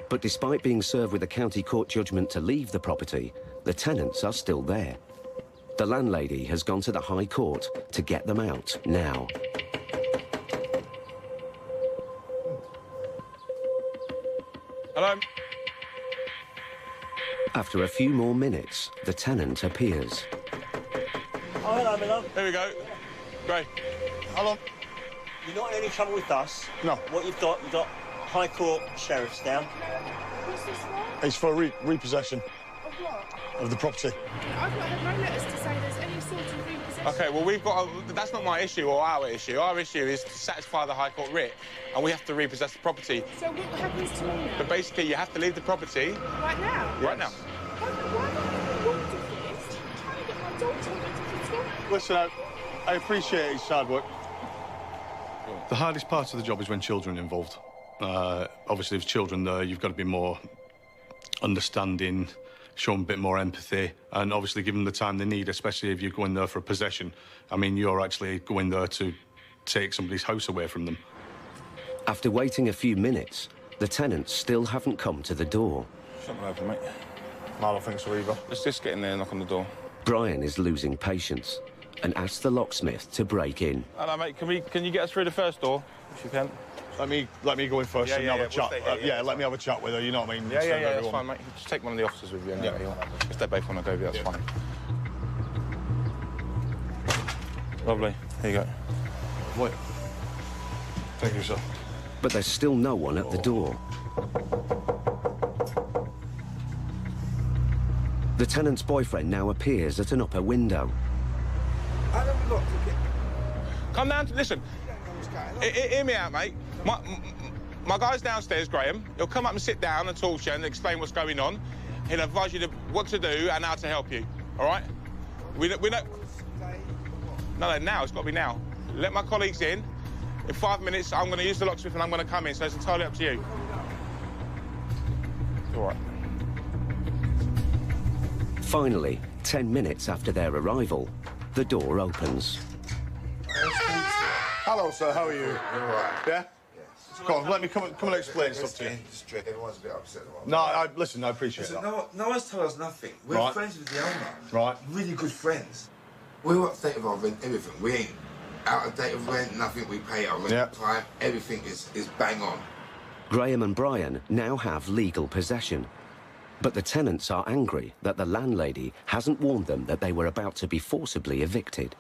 But despite being served with a county court judgment to leave the property, the tenants are still there. The landlady has gone to the High Court to get them out now. Hello? After a few more minutes, the tenant appears. Oh, hello, my love. Here we go. Great. Hello. You're not in any trouble with us. No. What you've got High Court sheriffs down. What's this for? It's for repossession Of what? of the property. I've not had no letters to say there's any sort of repossession. Okay, well, we've got that's not my issue or our issue. Our issue is to satisfy the High Court writ, and we have to repossess the property. So what happens to me now? But basically, you have to leave the property. Right now? Right now. Why don't I have warned for this? I'm trying to get my daughter ready for school. Listen, I appreciate it's hard work. The hardest part of the job is when children are involved. Obviously, if children there, you've got to be more understanding, show them a bit more empathy, and obviously give them the time they need, especially if you're going there for a possession. I mean, you're actually going there to take somebody's house away from them. After waiting a few minutes, the tenants still haven't come to the door. Something open, mate. I don't think so either. Let's just get in there and knock on the door. Brian is losing patience and asks the locksmith to break in. Hello, mate. Can you get us through the first door, if you can? Let me go in first and have a chat. Let me have a chat with her, you know what I mean? Yeah, that's fine, mate. Just take one of the officers with you. And if they both want to go with you, that's fine. Lovely. Here you go. Wait. Thank you, sir. But there's still no one at the door. The tenant's boyfriend now appears at an upper window. Come down to listen. Hear me out, mate. My guy's downstairs, Graham. He'll come up and sit down and talk to you and explain what's going on. He'll advise you what to do and how to help you. All right? We don't. No, now. It's got to be now. Let my colleagues in. In 5 minutes, I'm going to use the locksmith and I'm going to come in. So it's entirely up to you. All right. Finally, 10 minutes after their arrival, the door opens. Hello, sir. How are you? You're all right. Yeah? Yes. Come on, let me come and explain stuff to you. Everyone's a bit upset about No, listen, I appreciate that. that. No one's told us nothing. We're friends with the owner. Right. Really good friends. We're up to date with our rent, everything. We ain't out of date with rent, nothing. We pay our rent on time. Everything is bang on. Graham and Brian now have legal possession. But the tenants are angry that the landlady hasn't warned them that they were about to be forcibly evicted.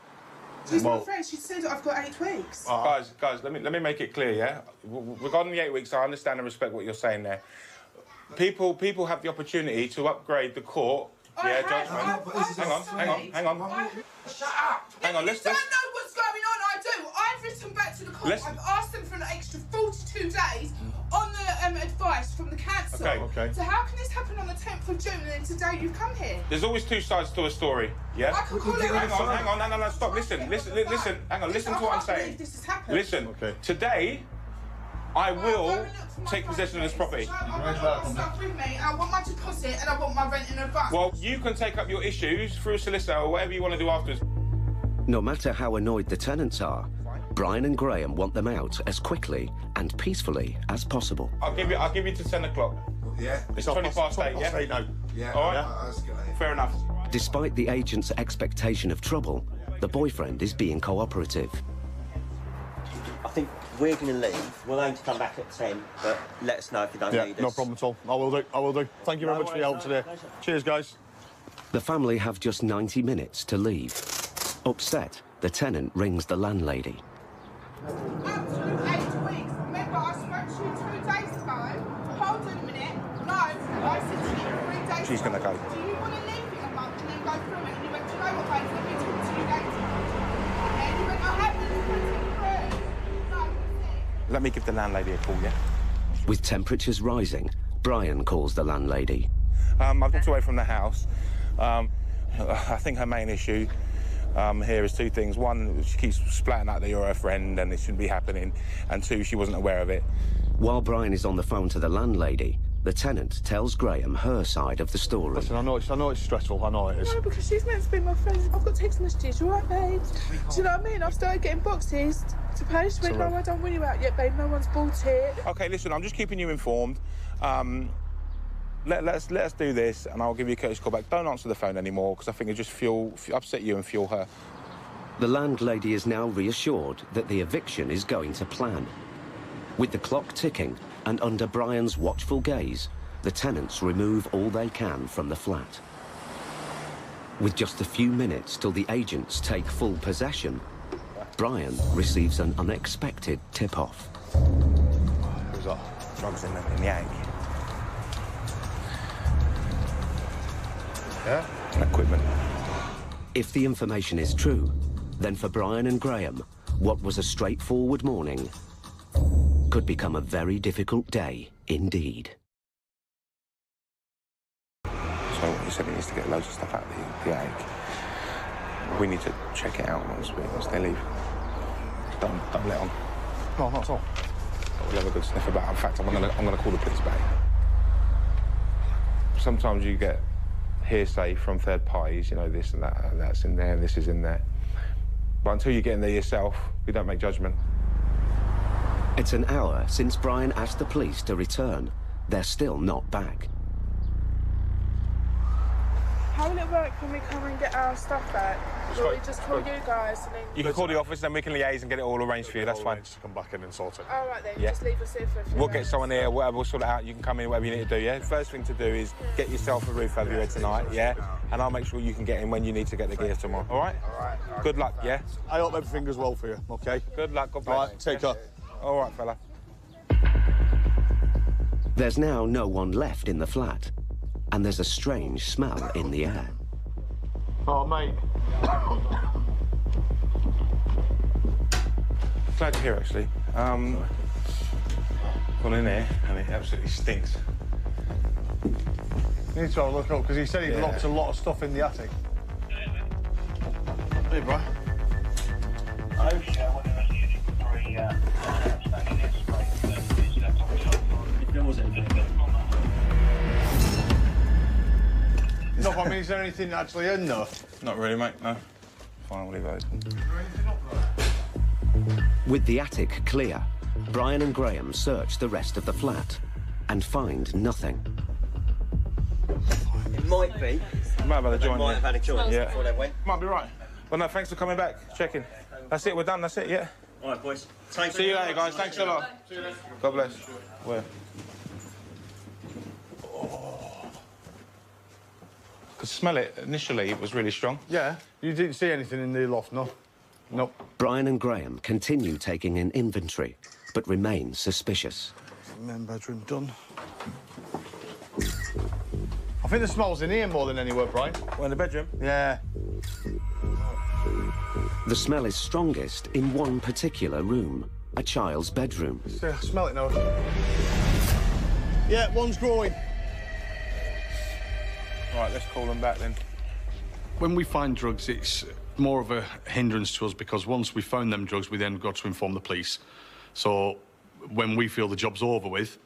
She's my friend. She said I've got 8 weeks. Guys, let me make it clear, yeah? Regarding the 8 weeks, I understand and respect what you're saying there. People have the opportunity to upgrade the court. Judgment. Hang on. Shut up! Hang on, let's... You don't know what's going on, I do. I've written back to the court. I've asked them for an extra 42 days on the advice from the council. Okay. So how can this happen on the 10th of June and then today you've come here? There's always two sides to a story, yeah? I can call it Hang on, no, stop, listen, hang on, listen to what I'm saying. This has happened. Listen, today, I will take possession of this property. I want all the stuff with me, I want my deposit and I want my rent in advance. Well, you can take up your issues through a solicitor or whatever you want to do afterwards. No matter how annoyed the tenants are, Brian and Graham want them out as quickly and peacefully as possible. I'll give you to 10 o'clock. Yeah. It's 20 past 8, yeah? 8 now. Yeah. All right? Fair enough. Despite the agent's expectation of trouble, the boyfriend is being cooperative. I think we're going to leave. We'll aim to come back at 10, but let us know if you don't need us. No problem at all. I will do. Thank you very much for your help today. Cheers, guys. The family have just 90 minutes to leave. Upset, the tenant rings the landlady. Absolute 8 weeks. Remember, I spoke to you 2 days ago. Hold on a minute. No, I said to you 3 days She's going to go. Do you want to leave in a month and then go through it? And you went, do you know what, babe? Let me talk to you later. And you went, I haven't. You went through. No, that's it. Let me give the landlady a call, yeah? With temperatures rising, Brian calls the landlady. I've walked away from the house. I think her main issue here is 2 things. One, she keeps splatting out that you're her friend and it shouldn't be happening. And 2, she wasn't aware of it. While Brian is on the phone to the landlady, the tenant tells Graham her side of the story. Listen, I know it's stressful, I know it is. No, because she's meant to be my friend. I've got text messages, you alright, babe? Do you know what I mean? I've started getting boxes to pay. She went, no, I don't want you out yet, babe. No one's bought it. Okay, listen, I'm just keeping you informed. Let us do this, and I'll give you a courtesy call back. Don't answer the phone anymore, because I think it just upset you and fuel her. The landlady is now reassured that the eviction is going to plan. With the clock ticking and under Brian's watchful gaze, the tenants remove all they can from the flat. With just a few minutes till the agents take full possession, Brian receives an unexpected tip-off. Who's that? Drugs in the egg. Yeah? And equipment. If the information is true, then for Brian and Graham, what was a straightforward morning could become a very difficult day indeed. So he said he needs to get loads of stuff out of the egg. We need to check it out once they leave. Don't let on. No, not at all. We'll have a good sniff about it. In fact, I'm gonna call the police back. Sometimes you get hearsay from third parties, you know, this and that, and that's in there, and this is in there. But until you get in there yourself, we don't make judgment. It's an hour since Brian asked the police to return. They're still not back. How will it work when we come and get our stuff back? Will we just call you guys and then... You can call the office, then we can liaise and get it all arranged for you, that's fine. Just come back in and sort it. All right then, Yeah. just leave us here for a few We'll minutes. get someone here, whatever, we'll sort it out. You can come in, whatever you need to do, yeah? First thing to do is get yourself a roof over your head tonight, yeah? And I'll make sure you can get in when you need to get the gear tomorrow, all right? All right. Good luck, yeah? I hope everything goes well for you, OK? Good luck, God bless. All right, take care. All right, fella. There's now no one left in the flat, and there's a strange smell in the air. Oh, mate. Glad to hear, actually. Gone in there, and it absolutely stinks. You need to have a look up, because he said he'd locked a lot of stuff in the attic. Hey, bro. No, I mean, is there anything actually in there? Not really, mate, no. Fine, we'll leave it open. With the attic clear, Brian and Graham search the rest of the flat and find nothing. It might be. Might have had a joint. Might have had a joint before they went. Might be right. Well, no, thanks for coming back, checking. That's it, we're done, that's it, yeah? All right, boys. See you later, guys. Thanks a lot. God bless. Where? Could smell it initially, it was really strong. Yeah. You didn't see anything in the loft, no? Nope. Brian and Graham continue taking an inventory, but remain suspicious. Main bedroom done. I think the smell's in here more than anywhere, Brian. What, in the bedroom? Yeah. The smell is strongest in one particular room, a child's bedroom. Yeah, smell it now. Yeah, one's growing. Right, let's call them back then. When we find drugs, it's more of a hindrance to us because once we found them drugs, we then got to inform the police. So when we feel the job's over with,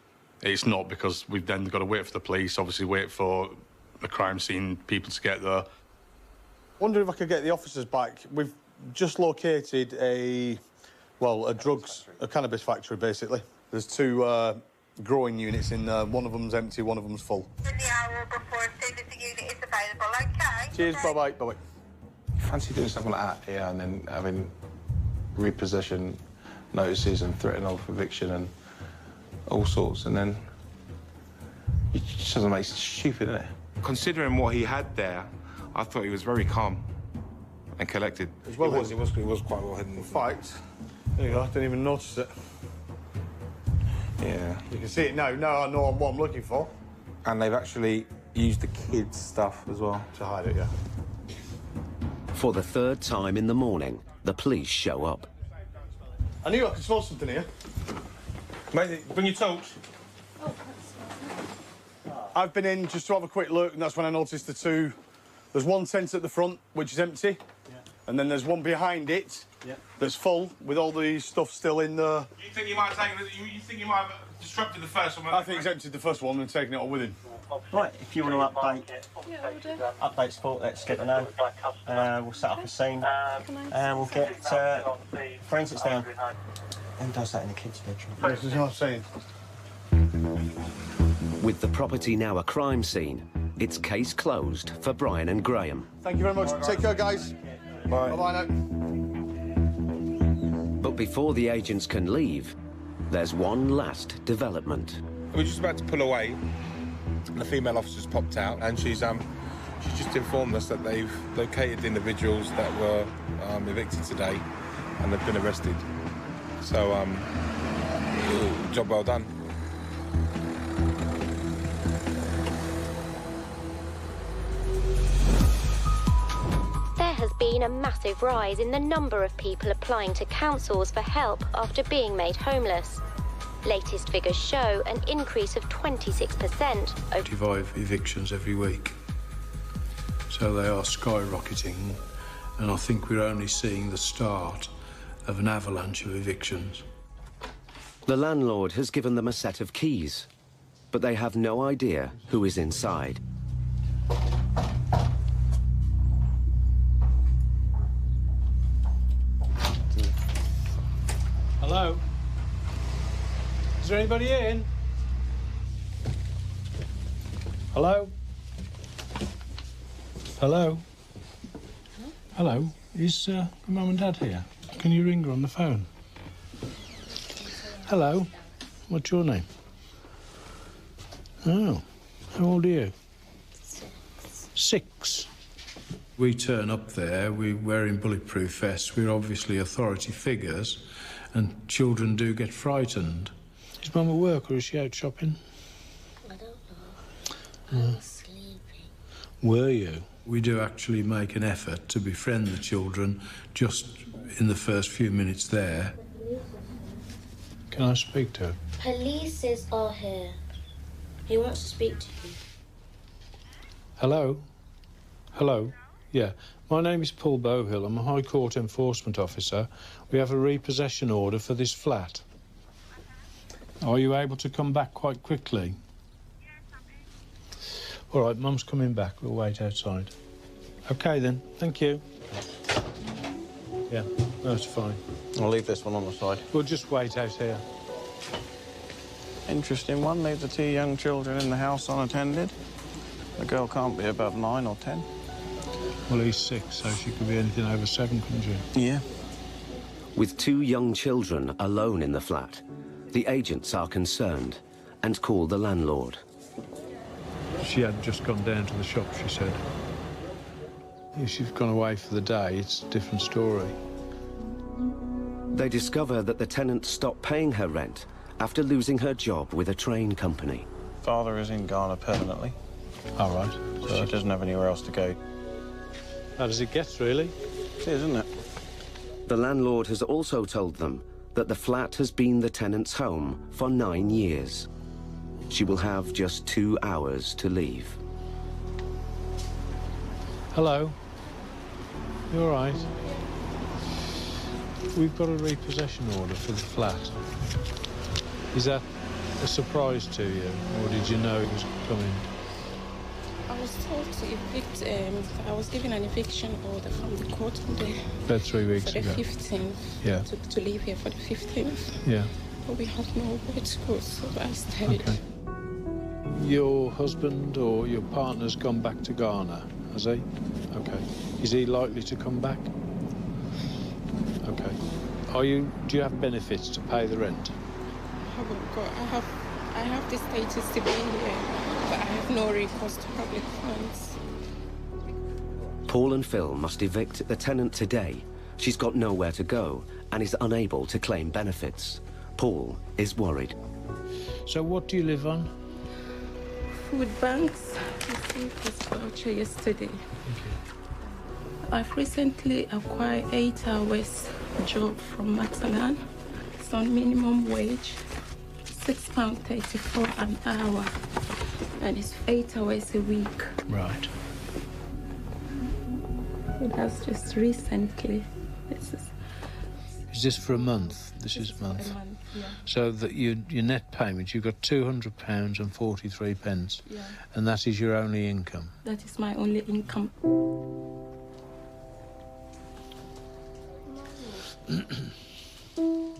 it's not because we've then got to wait for the police, obviously wait for the crime scene people to get there. Wonder if I could get the officers back. We've just located a cannabis factory, basically. There's two growing units in there. One of them's empty, one of them's full. The hour before as soon as the unit is available, okay? Cheers, bye-bye, bye-bye. Fancy doing something like that, yeah, and then having repossession notices and threatening of eviction and all sorts, and then it just doesn't make sense. Stupid, isn't it? Considering what he had there, I thought he was very calm and collected. He was quite well hidden. In fact, there you go, I didn't even notice it. Yeah. You can see it now. Now I know what I'm looking for. And they've actually used the kids' stuff as well. To hide it, yeah. For the third time in the morning, the police show up. I knew I could smell something here. Mate, bring your torch. I've been in just to have a quick look, and that's when I noticed the two. There's one tent at the front, which is empty, and then there's one behind it, that's full with all the stuff still in there. You think you might have taken? You think you might have disrupted the first one? I think he's emptied the first one and taken it all with him. Right, if you want to update support, let's get to know. We'll set up a scene and we'll get forensics down. Who does that in the kids' bedroom? This is what I'm saying. With the property now a crime scene, it's case closed for Brian and Graham. Thank you very much. Take care, guys. Bye. Bye-bye now. But before the agents can leave, there's one last development. We're just about to pull away. The female officer's popped out, and she's just informed us that they've located the individuals that were evicted today, and they've been arrested. So, job well done. There has been a massive rise in the number of people applying to councils for help after being made homeless. Latest figures show an increase of 26%. 85 evictions every week. So they are skyrocketing, and I think we're only seeing the start of an avalanche of evictions. The landlord has given them a set of keys, but they have no idea who is inside. Hello? Is there anybody in? Hello? Hello? Hello? Is Mum and Dad here? Can you ring her on the phone? Hello? What's your name? Oh, how old are you? 6. We turn up there, we're wearing bulletproof vests, we're obviously authority figures, and children do get frightened. Is Mum at work or is she out shopping? I don't know. I was sleeping. Were you? We do actually make an effort to befriend the children just in the first few minutes there. Can I speak to her? Police are here. He wants to speak to you. Hello? Hello? Yeah. My name is Paul Bowhill. I'm a High Court enforcement officer. We have a repossession order for this flat. Are you able to come back quite quickly? All right, Mum's coming back. We'll wait outside. OK, then. Thank you. Yeah, that's fine. I'll leave this one on the side. We'll just wait out here. Interesting one. Leave the 2 young children in the house unattended. The girl can't be above 9 or 10. Well, he's 6, so she could be anything over 7, couldn't she? Yeah. With 2 young children alone in the flat, the agents are concerned and call the landlord. She had just gone down to the shop, she said. If she's gone away for the day, it's a different story. They discover that the tenant stopped paying her rent after losing her job with a train company. Father is in Ghana permanently. All right. So she doesn't have anywhere else to go. How does it get, really? It is, isn't it? The landlord has also told them that the flat has been the tenant's home for 9 years. She will have just 2 hours to leave. Hello? You all right? We've got a repossession order for the flat. Is that a surprise to you, or did you know it was coming? I was told to evict, I was given an eviction order from the court on the... About 3 weeks for the ago. 15th. Yeah. To leave here for the 15th. Yeah. But we have nowhere to go, so I stayed. Okay. Your husband or your partner's gone back to Ghana, has he? Okay. Is he likely to come back? Okay. Do you have benefits to pay the rent? I haven't got, I have the status to be here, but I have no recourse to public funds. Paul and Phil must evict the tenant today. She's got nowhere to go and is unable to claim benefits. Paul is worried. So what do you live on? Food banks. I received this voucher yesterday. I've recently acquired 8 hours job from Matalan. It's on minimum wage, £6.34 an hour, and it's 8 hours a week. Right. So that's just recently. Is this for a month? This is a month. Yeah. So that your net payment, you've got £200 and 43 pence, Yeah. and that is your only income. That is my only income.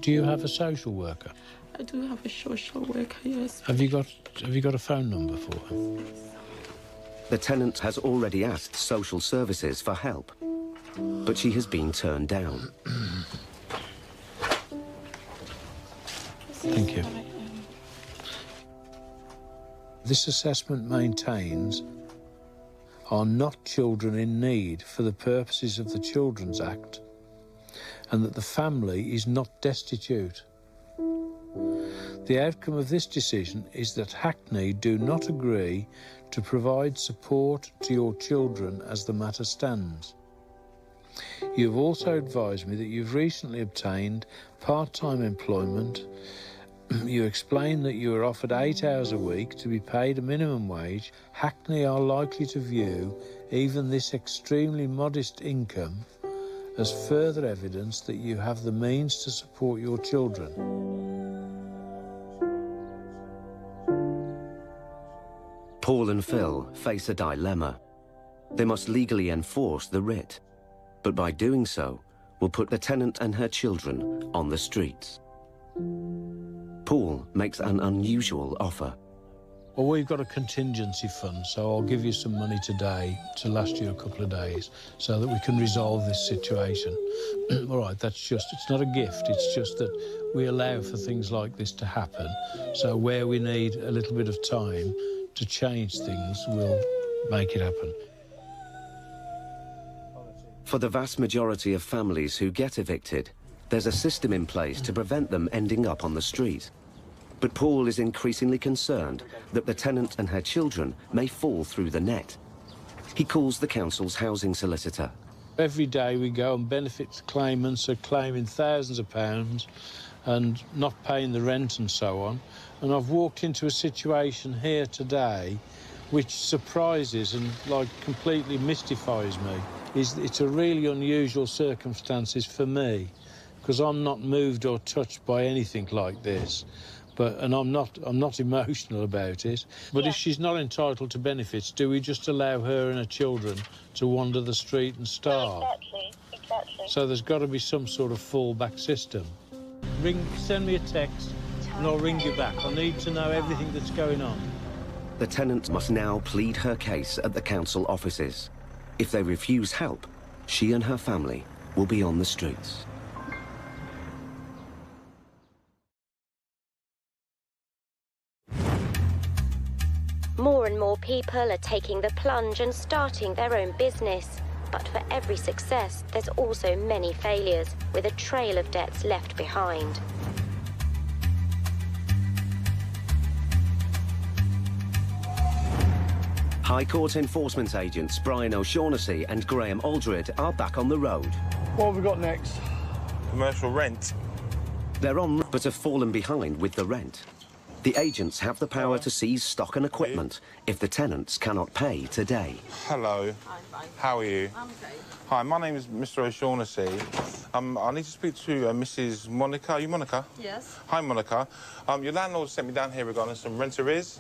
Do you have a social worker? I do have a social worker, yes. Have you got a phone number for her? The tenant has already asked social services for help, but she has been turned down. Thank you. This assessment maintains are not children in need for the purposes of the Children's Act, and that the family is not destitute. The outcome of this decision is that Hackney do not agree to provide support to your children as the matter stands. You have also advised me that you've recently obtained part-time employment. You explain that you are offered 8 hours a week to be paid a minimum wage. Hackney are likely to view even this extremely modest income as further evidence that you have the means to support your children. Paul and Phil face a dilemma. They must legally enforce the writ, but by doing so, will put the tenant and her children on the streets. Paul makes an unusual offer. Well, we've got a contingency fund, so I'll give you some money today to last you a couple of days so that we can resolve this situation. All right, it's not a gift, it's just that we allow for things like this to happen. So where we need a little bit of time to change things, we'll make it happen. For the vast majority of families who get evicted, there's a system in place to prevent them ending up on the street. But Paul is increasingly concerned that the tenant and her children may fall through the net. He calls the council's housing solicitor. Every day we go and benefits claimants are claiming thousands of pounds and not paying the rent and so on. And I've walked into a situation here today which surprises and completely mystifies me. It's a really unusual circumstances for me, because I'm not moved or touched by anything like this. And I'm not emotional about it. But if she's not entitled to benefits, do we just allow her and her children to wander the street and starve? Exactly. So there's got to be some sort of fallback system. Send me a text and I'll ring you back. I need to know everything that's going on. The tenant must now plead her case at the council offices. If they refuse help, she and her family will be on the streets. More and more people are taking the plunge and starting their own business. But for every success, there's also many failures, with a trail of debts left behind. High Court enforcement agents Brian O'Shaughnessy and Graham Aldred are back on the road. What have we got next? Commercial rent. They're on, but have fallen behind with the rent. The agents have the power to seize stock and equipment if the tenants cannot pay today. Hello. Hi. How are you? I'm okay. Hi, my name is Mr. O'Shaughnessy. I need to speak to Mrs. Monica. Are you Monica? Yes. Hi, Monica. Your landlord sent me down here regarding some rent arrears.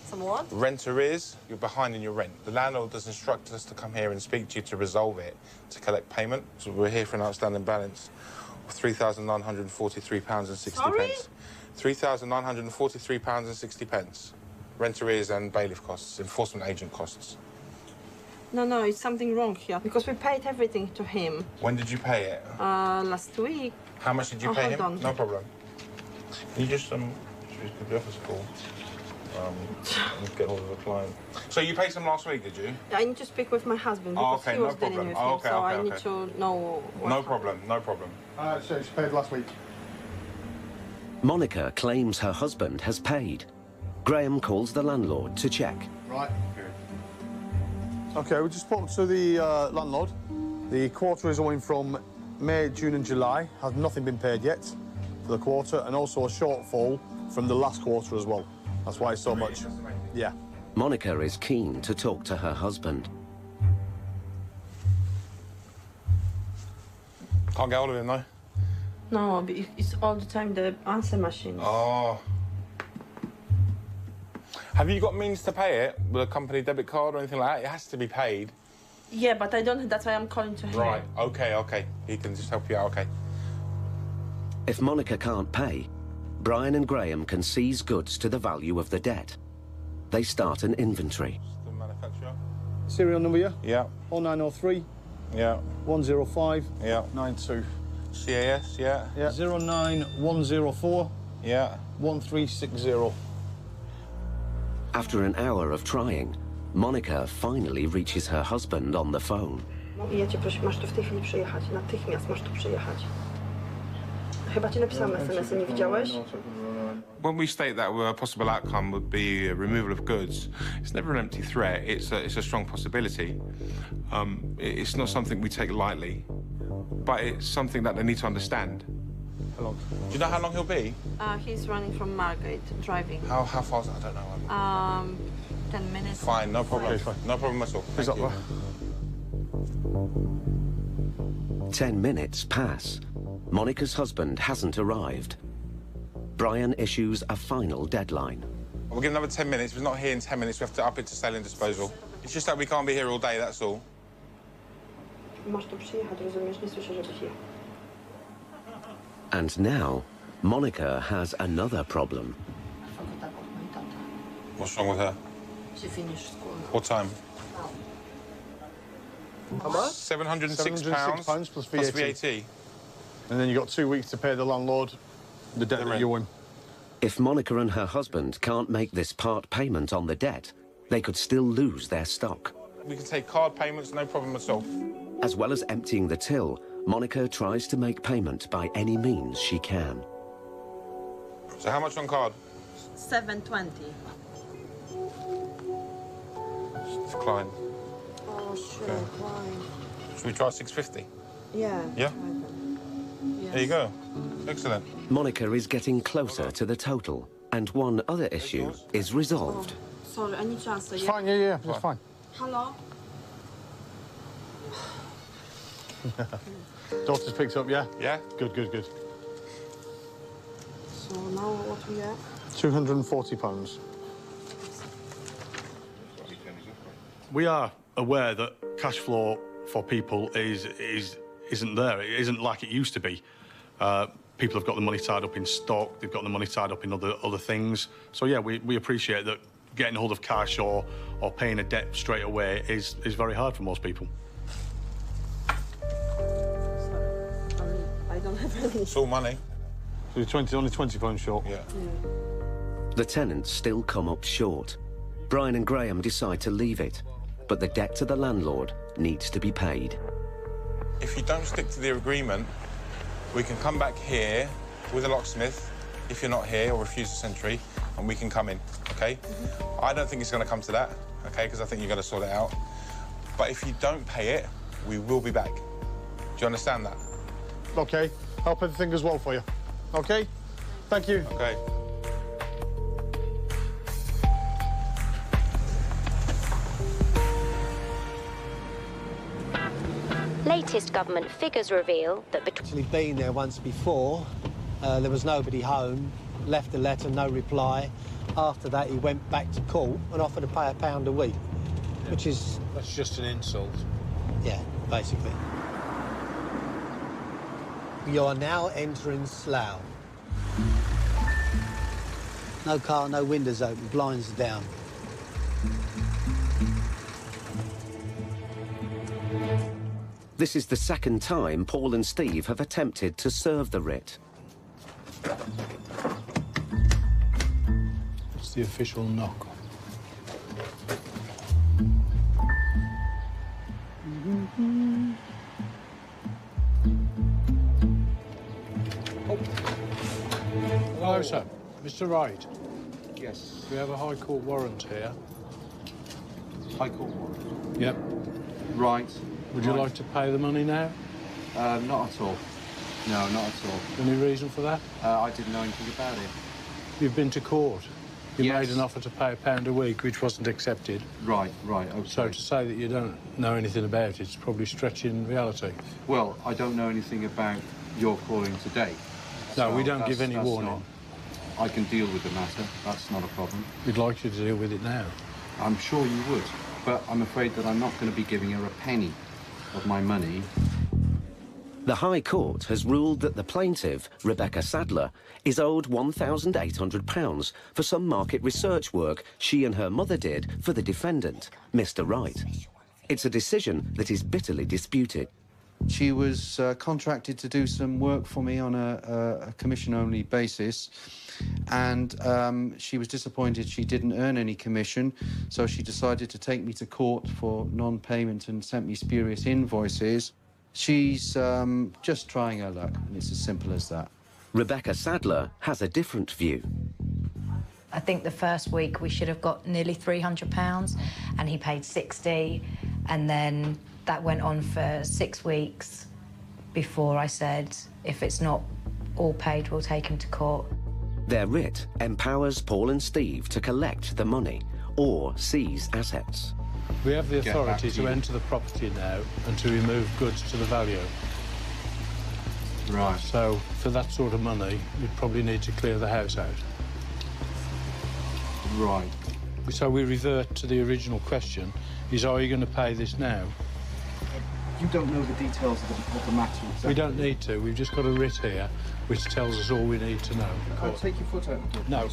Some what? Rent arrears. You're behind in your rent. The landlord has instructed us to come here and speak to you to resolve it, to collect payment. So we're here for an outstanding balance of £3,943.60. Sorry? £3,943.60. Rent arrears and bailiff costs, enforcement agent costs. No, it's something wrong here, because we paid everything to him. When did you pay it? Last week. How much did you pay him? Hold on. No problem. Can you just, give the office a call? Get hold of the client. So you paid some last week, did you? I need to speak with my husband, because he was dealing with him, so I need to know what No problem. So it's paid last week. Monica claims her husband has paid. Graham calls the landlord to check. Right. Okay, we just spoke to the landlord. The quarter is owing from May, June and July. Has nothing been paid yet for the quarter, and also a shortfall from the last quarter as well. That's why it's so much. Yeah. Monica is keen to talk to her husband. Can't get hold of him, though. No, but it's all the time the answer machine. Oh. Have you got means to pay it with a company debit card or anything like that? It has to be paid. Yeah, but I don't. That's why I'm calling to him. Right. Okay. Okay. He can just help you out. Okay. If Monica can't pay, Brian and Graham can seize goods to the value of the debt. They start an inventory. The manufacturer. Serial number, yeah? Yeah. 0903. Yeah. 105. Yeah. 92. CAS. Yeah. Yeah. 09104. Yeah. 1360. After an hour of trying, Monica finally reaches her husband on the phone. Ja cię proszę, masz tu w tej chwili przyjechać. Natychmiast masz tu przyjechać. Chyba ci napisałam SMS-y, nie widziałeś? When we state that a possible outcome would be a removal of goods, it's never an empty threat. It's a strong possibility. It's not something we take lightly, but it's something that they need to understand. How long? Do you know how long he'll be? He's running from Margate, driving. How far is that? I don't know. 10 minutes. Fine, no problem. Okay, fine. No problem at all. Thank you. 10 minutes pass. Monica's husband hasn't arrived. Brian issues a final deadline. We'll give another 10 minutes. If he's not here in 10 minutes, we have to up it to sale and disposal. It's just that we can't be here all day, that's all. Masz tu przyjechać, rozumiesz? Nie słyszę, żebyś jechał. And now, Monica has another problem. What's wrong with her? She finished school. What time? How much? £706 plus VAT. And then you've got 2 weeks to pay the landlord the debt that you owe him. If Monica and her husband can't make this part payment on the debt, they could still lose their stock. We can take card payments, no problem at all. As well as emptying the till, Monica tries to make payment by any means she can. So how much on card? 720. Decline. Oh, sure, Okay. fine. Should we try 650? Yeah. Yeah? There you go. Excellent. Monica is getting closer to the total, and one other issue is resolved. Sorry, I need to answer. It's fine, yeah, it's fine. Hello? Daughter's picked up, yeah? Yeah? Good, good, good. So now what we have? £240. We are aware that cash flow for people isn't there. It isn't like it used to be. People have got the money tied up in stock, they've got the money tied up in other things. So yeah, we appreciate that getting hold of cash or paying a debt straight away is very hard for most people. I don't have any. It's all money. So you're only £20 short? Yeah. The tenants still come up short. Brian and Graham decide to leave it, but the debt to the landlord needs to be paid. If you don't stick to the agreement, we can come back here with a locksmith if you're not here or refuse a sentry, and we can come in, OK? I don't think it's going to come to that, OK, because I think you've got to sort it out. But if you don't pay it, we will be back. Do you understand that? OK. I'll pay the thing as well for you. OK? Thank you. OK. Latest government figures reveal that between... Actually been there once before. There was nobody home, left a letter, no reply. After that, he went back to court and offered to pay £1 a week, which is... That's just an insult. Yeah, basically. You are now entering Slough. No car, no windows open, blinds are down. This is the second time Paul and Steve have attempted to serve the writ. It's the official knock. Hello, sir. Mr. Wright. Yes. We have a High Court warrant here. High Court warrant? Yep. Right. Would you like to pay the money now? Not at all. No, not at all. Any reason for that? I didn't know anything about it. You've been to court. You Yes. made an offer to pay £1 a week, which wasn't accepted. Right, okay. So to say that you don't know anything about it is probably stretching reality. Well, I don't know anything about you're calling today. No, So we don't give any that's warning. I can deal with the matter. That's not a problem. We'd like you to deal with it now. I'm sure you would, but I'm afraid that I'm not going to be giving her a penny of my money. The High Court has ruled that the plaintiff, Rebecca Sadler, is owed £1,800 for some market research work she and her mother did for the defendant, Mr. Wright. It's a decision that is bitterly disputed. She was contracted to do some work for me on a commission-only basis, and she was disappointed she didn't earn any commission, so she decided to take me to court for non-payment and sent me spurious invoices. She's just trying her luck, and it's as simple as that. Rebecca Sadler has a different view. I think the first week we should have got nearly £300, and he paid 60, and then that went on for 6 weeks before I said, if it's not all paid, we'll take him to court. Their writ empowers Paul and Steve to collect the money or seize assets. We have the authority to enter the property now and to remove goods to the value. Right. So, for that sort of money, you'd probably need to clear the house out. Right. So we revert to the original question, is are you going to pay this now? You don't know the details of the matter exactly. We don't need to. We've just got a writ here which tells us all we need to know. I'll take your foot out of the door. No.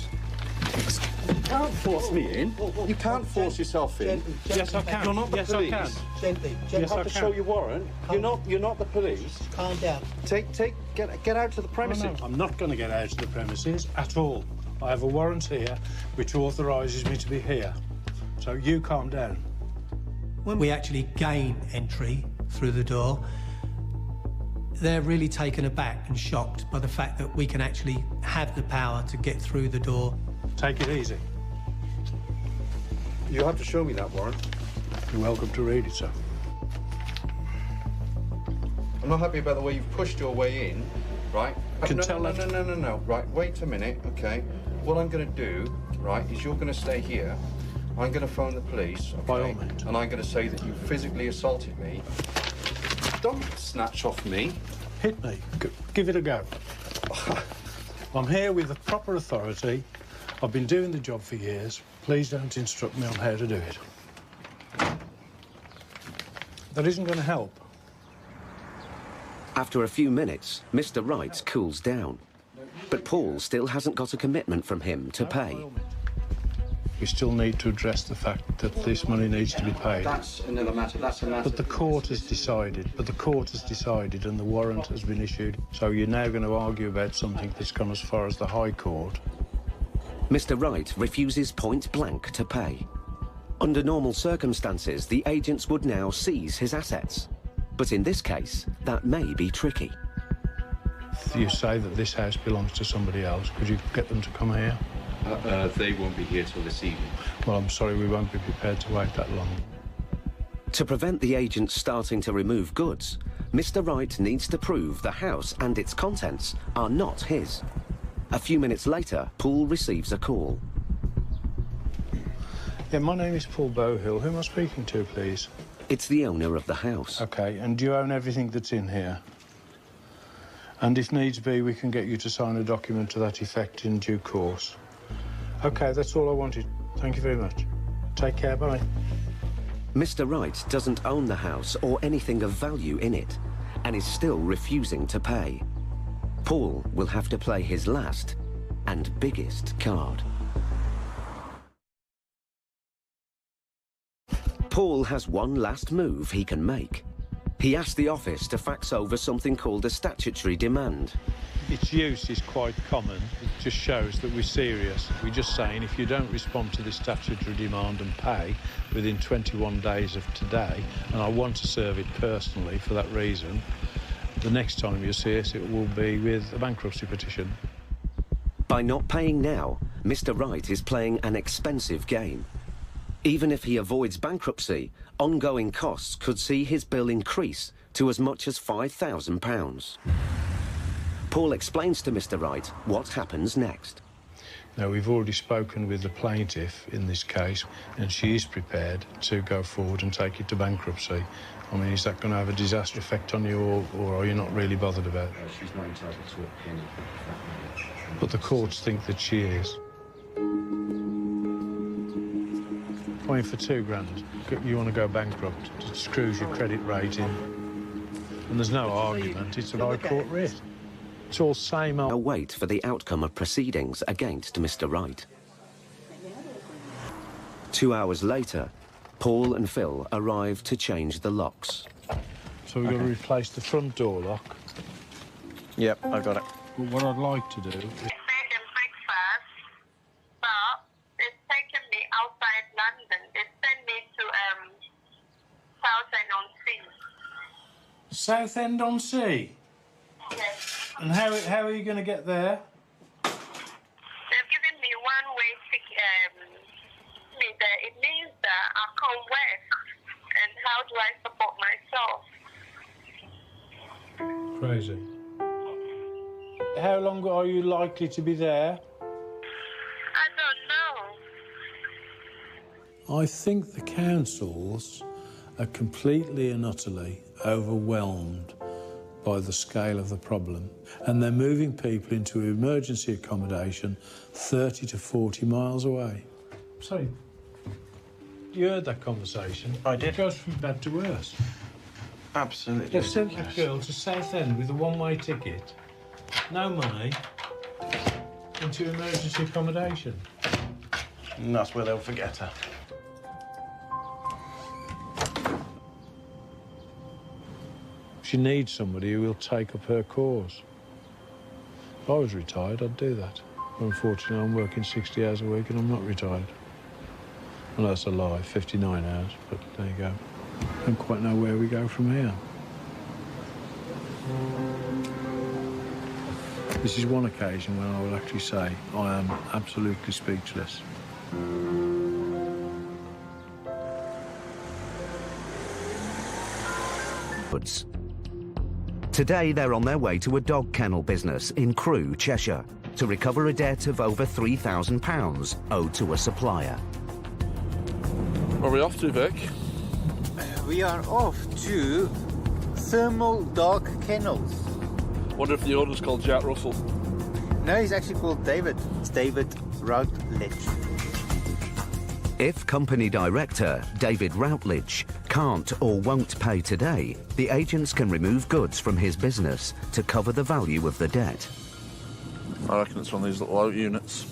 You can't force me in. You can't force yourself in. Yes, I can. You're not the Yes, police. I can. Gently. Yes, You I have to can. show your warrant. You're not the police. Calm down. Get out of the premises. No, I'm not going to get out of the premises at all. I have a warrant here which authorises me to be here. So you calm down. When we actually gain entry through the door, they're really taken aback and shocked by the fact that we can actually have the power to get through the door. Take it easy. You have to show me that warrant. You're welcome to read it, sir. I'm not happy about the way you've pushed your way in, right? No. Right, wait a minute, okay? What I'm going to do, right, is you're going to stay here. I'm going to phone the police, okay? By all means. And I'm going to say that you physically assaulted me. Don't snatch off me. Hit me. Give it a go. I'm here with the proper authority. I've been doing the job for years. Please don't instruct me on how to do it. That isn't going to help. After a few minutes, Mr. Wright cools down. But Paul still hasn't got a commitment from him to pay. We still need to address the fact that this money needs to be paid. That's another matter. That's a matter. But the court has decided. And the warrant has been issued. So you're now going to argue about something that's gone as far as the High Court. Mr. Wright refuses point blank to pay. Under normal circumstances, the agents would now seize his assets. But in this case, that may be tricky. You say that this house belongs to somebody else. Could you get them to come here? They won't be here till this evening. Well, I'm sorry, we won't be prepared to wait that long. To prevent the agents starting to remove goods, Mr. Wright needs to prove the house and its contents are not his. A few minutes later, Paul receives a call. Yeah, my name is Paul Bowhill. Who am I speaking to, please? It's the owner of the house. OK, and do you own everything that's in here? And if needs be, we can get you to sign a document to that effect in due course. OK, that's all I wanted. Thank you very much. Take care, bye. Mr. Wright doesn't own the house or anything of value in it, and is still refusing to pay. Paul will have to play his last and biggest card. Paul has one last move he can make. He asked the office to fax over something called a statutory demand. Its use is quite common. It just shows that we're serious. We're just saying if you don't respond to this statutory demand and pay within 21 days of today, and I want to serve it personally for that reason, the next time you see us, it will be with a bankruptcy petition. By not paying now, Mr. Wright is playing an expensive game. Even if he avoids bankruptcy, ongoing costs could see his bill increase to as much as £5,000. Paul explains to Mr. Wright what happens next. Now, we've already spoken with the plaintiff in this case, and she is prepared to go forward and take it to bankruptcy. I mean, is that going to have a disaster effect on you, or are you not really bothered about it? She's not entitled to a penny. But the courts think that she is. I mean, for £2,000, you want to go bankrupt. It screws your credit rating. And there's no argument, it's a high court writ. It's all same old. Await for the outcome of proceedings against Mr. Wright. 2 hours later, Paul and Phil arrive to change the locks. So we've got to replace the front door lock. Yep, I got it. But what I'd like to do is... But it's taken me outside London. They sent me to Southend-on-Sea. Southend-on-Sea? Yes. And how are you going to get there? They've given me one-way ticket. It means that I can't work. And how do I support myself? Crazy. How long are you likely to be there? I don't know. I think the councils are completely and utterly overwhelmed by the scale of the problem, and they're moving people into emergency accommodation 30 to 40 miles away. Sorry, you heard that conversation? I did. It goes from bad to worse. Absolutely. They've sent that girl to Southend with a one-way ticket, no money, into emergency accommodation. And that's where they'll forget her. She needs somebody who will take up her cause. If I was retired, I'd do that. But unfortunately, I'm working 60 hours a week and I'm not retired. Well, that's a lie, 59 hours, but there you go. I don't quite know where we go from here. This is one occasion when I will actually say I am absolutely speechless. Today, they're on their way to a dog kennel business in Crewe, Cheshire, to recover a debt of over £3,000 owed to a supplier. Where are we off to, Vic? We are off to Thermal Dog Kennels. Wonder if the owner's called Jack Russell. No, he's actually called David. It's David Routledge. If company director David Routledge can't or won't pay today, the agents can remove goods from his business to cover the value of the debt. I reckon it's one of these little out units.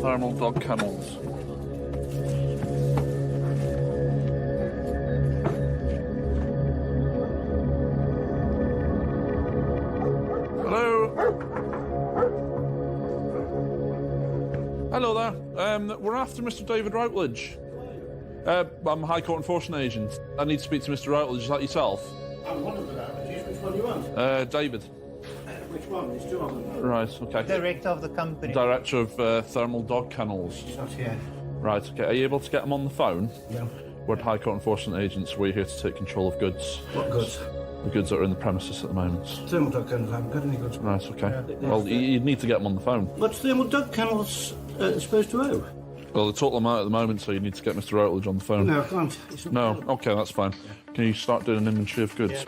Thermal Dog Kennels. Hello there. We're after Mr. David Routledge. I'm a High Court Enforcement Agent. I need to speak to Mr. Routledge. Is that yourself? I'm one of the Routledges. Which one do you want? David. Which one? There's two of them. Right, okay. Director of the company. Director of Thermal Dog Kennels. He's not here. Right, okay. Are you able to get him on the phone? No. We're High Court Enforcement Agents. We're here to take control of goods. What goods? The goods that are in the premises at the moment. Thermal Dog Kennels. I haven't got any goods. Right, okay. Yeah. Well, you'd need to get him on the phone. What's Thermal Dog Kennels supposed to owe? Well, the total amount at the moment, so you need to get Mr. Routledge on the phone. No, I can't. It's not No, okay, that's fine. Can you start doing an inventory of goods?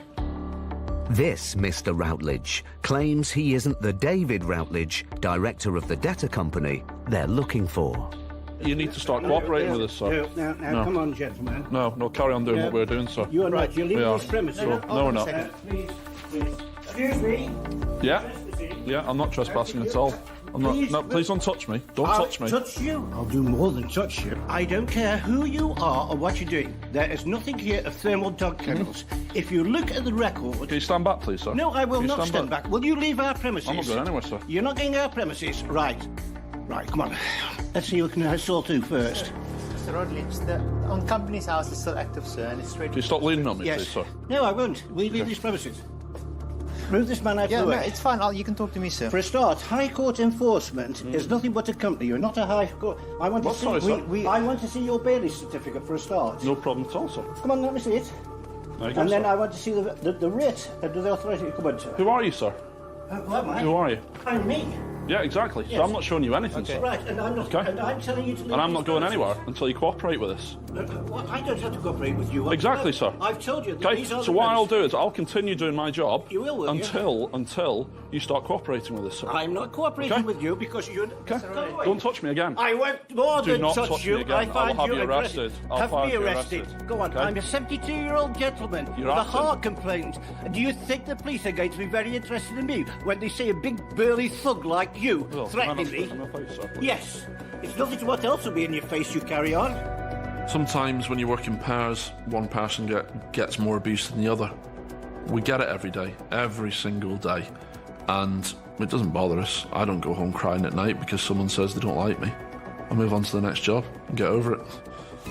This Mr. Routledge claims he isn't the David Routledge, director of the debtor company they're looking for. You need to start cooperating with us, sir. Now, come on, gentlemen. No, carry on doing what we're doing, sir. You are right. You're leaving this premises. No, we're not. Please. Excuse me. Yeah, I'm not trespassing at all. I'm not. No, please don't touch me. Don't touch me. I'll touch you. I'll do more than touch you. I don't care who you are or what you're doing. There is nothing here of Thermal Dog Kennels. If you look at the record... Can you stand back, please, sir? No, I will Can you not stand back. Will you leave our premises? I'm not going anywhere, sir. You're not going our premises? Right. Right, come on. Let's see who can saw through first. Mr. Routledge, the on company's house is still active, sir, and it's ready. Can you stop leaning on me, Yes. please, sir? No, I won't. We leave these premises. Move this man out Yeah, of the no, way. it's fine. You can talk to me, sir. For a start, High Court Enforcement is nothing but a company. You're not a High Court. I want to What, see. sorry, sir? I want to see your bailiff certificate for a start. No problem at all, sir. Come on, let me see it. There you go, And then sir. I want to see the writ under the authority to come into. Who are you, sir? Who am I? Who are you? I'm me. Yeah, exactly. Yes. So I'm not showing you anything, sir. Right, and I'm not. Okay. And I'm telling you to leave. And I'm not these going premises. anywhere until you cooperate with us. Well, I don't have to cooperate with you. Exactly, sir. I've told you that Okay, these are so the what I'll premises. do is I'll continue doing my job You will you? until you start cooperating with us, sir. I'm not cooperating Okay. with you because you're. Okay. Don't touch me again. I won't more Do than not touch me you. again. I find I'll have you aggressive. arrested. I'll Have find me you arrested. Go on. Okay? I'm a 72-year-old gentleman You're with a acting. heart complaint. And do you think the police are going to be very interested in me when they see a big burly thug like you Well, threatening can I me? not spit in my face, sir, please? Yes. It's nothing to what else will be in your face. You carry on. Sometimes when you work in pairs, one person gets more abuse than the other. We get it every day, every single day. And it doesn't bother us. I don't go home crying at night because someone says they don't like me. I move on to the next job and get over it.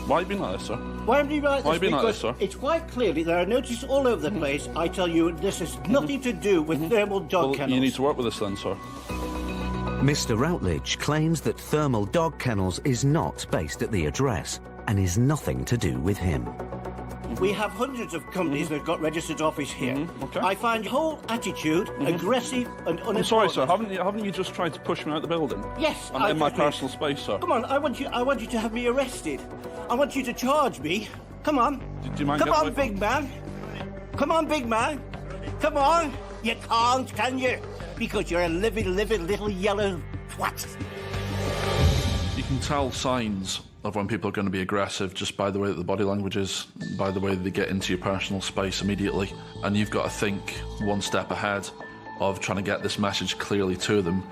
Why are you being like this, sir? Why am I like this? Why are you being like Because this, sir? it's quite clearly there are notices all over the place. I tell you, this has nothing to do with thermal dog Well, kennels. you need to work with us then, sir. Mr. Routledge claims that Thermal Dog Kennels is not based at the address and is nothing to do with him. We have hundreds of companies that have got registered office here. I find your whole attitude aggressive and unimportant. I'm sorry, sir. Haven't you just tried to push me out the building? Yes, I'm in my personal space, sir. Come on, I want you to have me arrested. I want you to charge me. Come on. Do you mind Come getting on, away big man. Come on, big man. Come on. You can't, can you? Because you're a living little yellow twat. You can tell signs of when people are going to be aggressive just by the way that the body language is, by the way that they get into your personal space immediately. And you've got to think one step ahead of trying to get this message clearly to them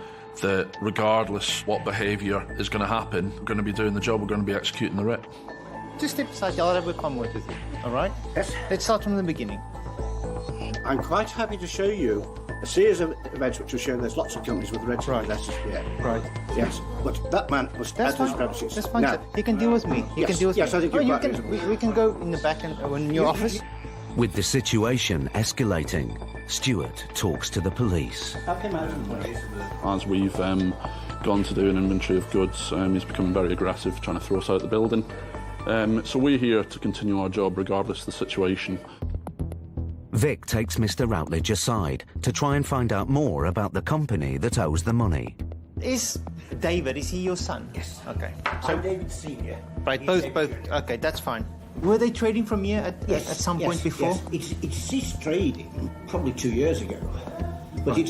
that regardless what behaviour is going to happen, we're going to be doing the job, we're going to be executing the writ. Just step aside, I'll have a conversation with you. All right? Yes. Let's start from the beginning. I'm quite happy to show you a series of events which will show there's lots of companies with registered addresses here. Right. Yes, but that man was at his premises. That's fine, Now, sir. You can deal with me. You yes, can deal with yes, me. I think Oh, you're you quite can. reasonable. We can go in the back and in your office. With the situation escalating, Stuart talks to the police. Have him out of the place. As we've gone to do an inventory of goods, he's becoming very aggressive, trying to throw us out the building. So we're here to continue our job regardless of the situation. Vic takes Mr. Routledge aside to try and find out more about the company that owes the money. Is David, is he your son? Yes. Okay. So I'm David Senior. Right, both. Okay, that's fine. Were they trading from here at some point before? Yes. It's ceased trading probably 2 years ago. But it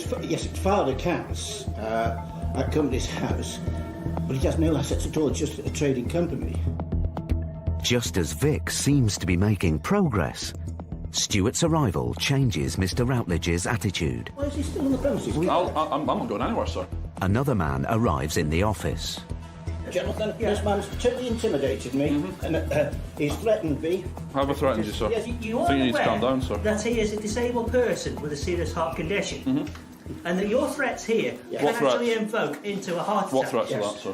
filed accounts at company's house, but it has no assets at all. It's just a trading company. Just as Vic seems to be making progress, Stuart's arrival changes Mr. Routledge's attitude. Why is he still on the premises? I'm not going anywhere, sir. Another man arrives in the office. Jonathan, this man's totally intimidated me, and he's threatened me. Have I threatened you, sir? Yes, I think you need to calm down, sir. That he is a disabled person with a serious heart condition, and that your threats here can What threats? actually invoke into a heart attack. What threats are that, sir?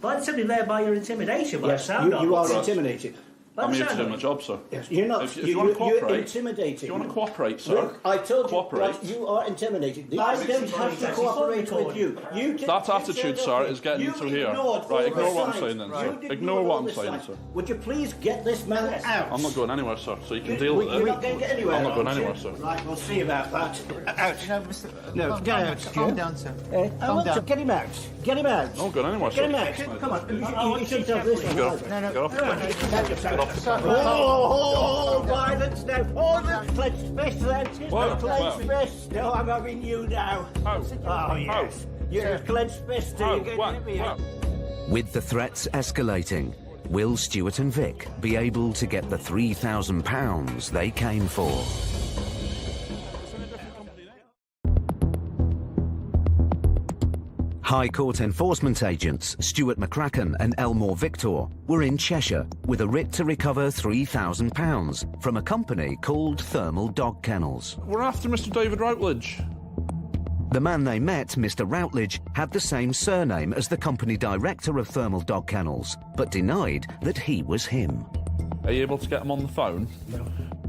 By simply led by your intimidation, by the Yes, sound you of are it. intimidated. I'm here to do my job, sir. Yes, you're not. If you want to You're cooperate, intimidating. if you want to cooperate, sir, Look, I told you, cooperate. right, you are intimidating. I don't have to cooperate with you. That attitude, sir, is getting you through here. Right, ignore what I'm saying then, sir. Ignore what I'm saying, sir. Would you please get this man out? I'm not going anywhere, sir, so you can deal with it. You're not going to get anywhere. I'm not going are you? anywhere, sir. Right, we'll see about that. Out. No, Mr. No, get out, Calm Stuart. down, sir. Calm down. Get him out. Get him out. I'm not going anywhere, Get him sir. out. Come on. You shouldn't have this. Get off. No. Get off. Oh, violence now. Oh, the clenched fist then. Where? Clenched Where? fist. No, I'm having you now. How? Oh, yes. You're clenched fist. How? You're going to get me out. With the threats escalating, will Stuart and Vic be able to get the £3,000 they came for? High Court enforcement agents Stuart McCracken and Elmor Victor were in Cheshire with a writ to recover £3,000 from a company called Thermal Dog Kennels. We're after Mr. David Routledge. The man they met, Mr. Routledge, had the same surname as the company director of Thermal Dog Kennels, but denied that he was him. Are you able to get him on the phone? No.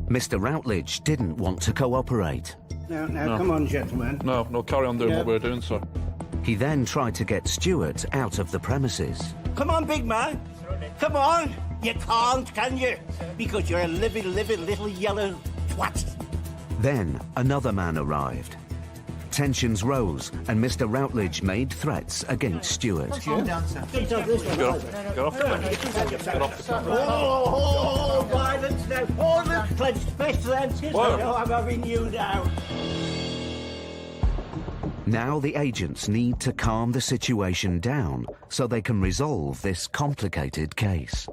Mr. Routledge didn't want to cooperate. Now, No. come on, gentlemen. No, carry on doing No. what we're doing, sir. He then tried to get Stuart out of the premises. Come on, big man. Come on. You can't, can you? Because you're a living little yellow twat. Then another man arrived. Tensions rose and Mr. Routledge made threats against Stuart. Calm down, sir. Get off the Oh, violence now. All the clenched fists and tears. Oh, I'm having you now. Now the agents need to calm the situation down so they can resolve this complicated case.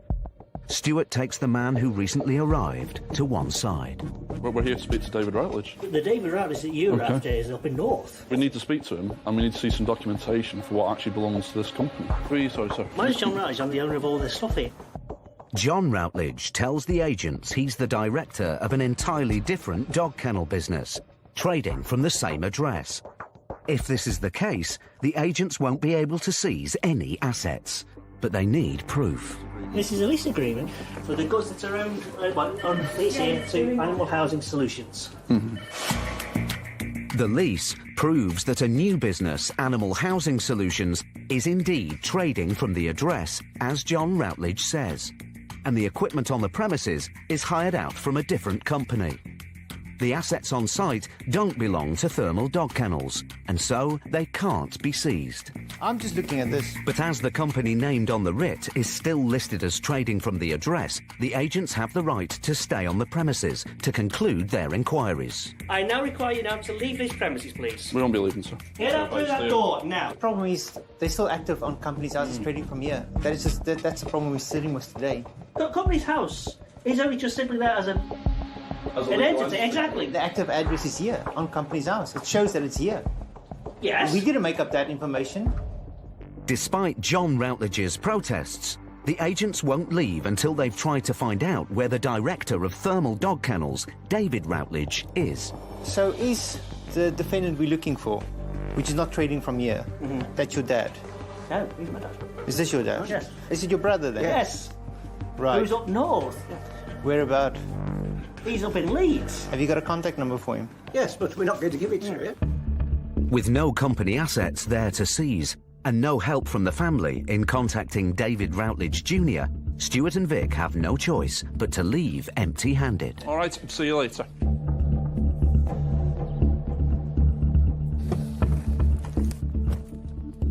Stuart takes the man who recently arrived to one side. We're here to speak to David Routledge. The David Routledge that you're after is up in North. We need to speak to him, and we need to see some documentation for what actually belongs to this company. Who are you, sorry, sir? My name's John Routledge. I'm the owner of all this stuff here. John Routledge tells the agents he's the director of an entirely different dog kennel business, trading from the same address. If this is the case, the agents won't be able to seize any assets, but they need proof. This is a lease agreement for the goods that are owned on lease here to Animal Housing Solutions. The lease proves that a new business, Animal Housing Solutions, is indeed trading from the address, as John Routledge says, and the equipment on the premises is hired out from a different company. The assets on site don't belong to Thermal Dog Kennels, and so they can't be seized. I'm just looking at this. But as the company named on the writ is still listed as trading from the address, the agents have the right to stay on the premises to conclude their inquiries. I now require you now to leave these premises, please. We won't be leaving, sir. Get out through that door now. The problem is they're still active on company's houses trading from here. That's the problem we're sitting with today. The company's house is only just simply there as an entity, exactly. The active address is here on company's house. It shows that it's here. Yes. We didn't make up that information. Despite John Routledge's protests, the agents won't leave until they've tried to find out where the director of Thermal Dog Kennels, David Routledge, is. So is the defendant we're looking for, which is not trading from here, that's your dad? No, he's my dad. Is this your dad? Oh, yes. Is it your brother then? Yes. Right. Who's up north? Where about? He's up in Leeds. Have you got a contact number for him? Yes, but we're not going to give it to you. With no company assets there to seize, and no help from the family in contacting David Routledge Jr., Stuart and Vic have no choice but to leave empty-handed. All right, see you later.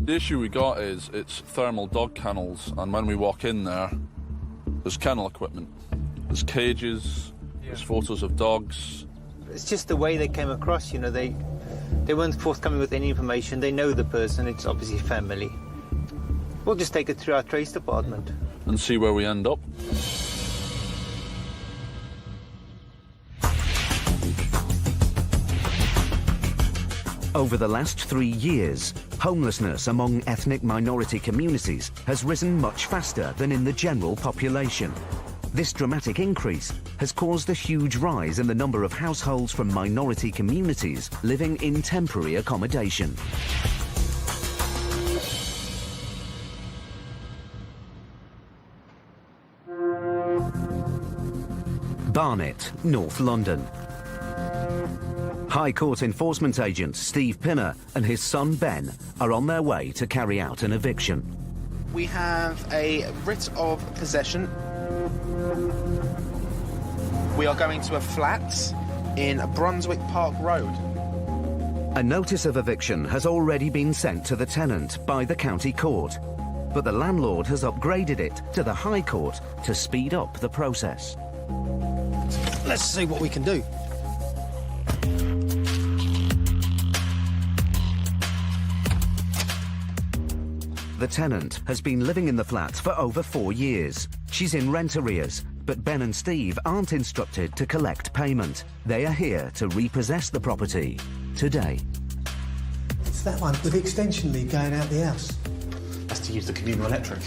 The issue we got is it's Thermal Dog Kennels, and when we walk in there, there's kennel equipment. There's cages, there's photos of dogs. It's just the way they came across, you know, they weren't forthcoming with any information. They know the person, it's obviously family. We'll just take it through our trace department. And see where we end up. Over the last 3 years, homelessness among ethnic minority communities has risen much faster than in the general population. This dramatic increase has caused a huge rise in the number of households from minority communities living in temporary accommodation. Barnet, North London. High Court enforcement agent Steve Pinner and his son Ben are on their way to carry out an eviction. We have a writ of possession. We are going to a flat in Brunswick Park Road. A notice of eviction has already been sent to the tenant by the county court, but the landlord has upgraded it to the High Court to speed up the process. Let's see what we can do. The tenant has been living in the flat for over 4 years. She's in rent arrears, but Ben and Steve aren't instructed to collect payment. They are here to repossess the property today. It's that one with the extension lead going out the house. That's to use the communal electric.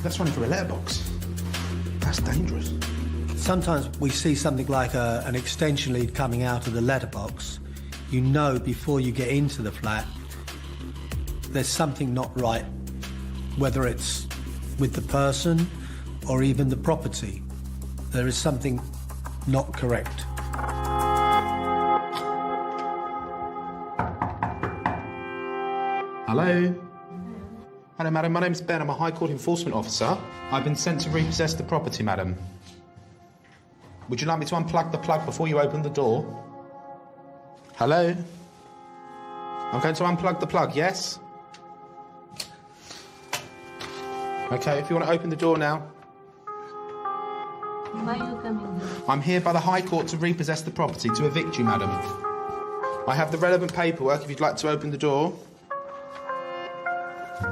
That's running through a letterbox. That's dangerous. Sometimes we see something like an extension lead coming out of the letterbox. You know before you get into the flat there's something not right, whether it's with the person or even the property. There is something not correct. Hello? Hello, madam. My name's Ben. I'm a High Court enforcement officer. I've been sent to repossess the property, madam. Would you like me to unplug the plug before you open the door? Hello? I'm going to unplug the plug, yes? Okay, if you want to open the door now. Why are you coming here? I'm here by the High Court to repossess the property, to evict you, madam. I have the relevant paperwork if you'd like to open the door.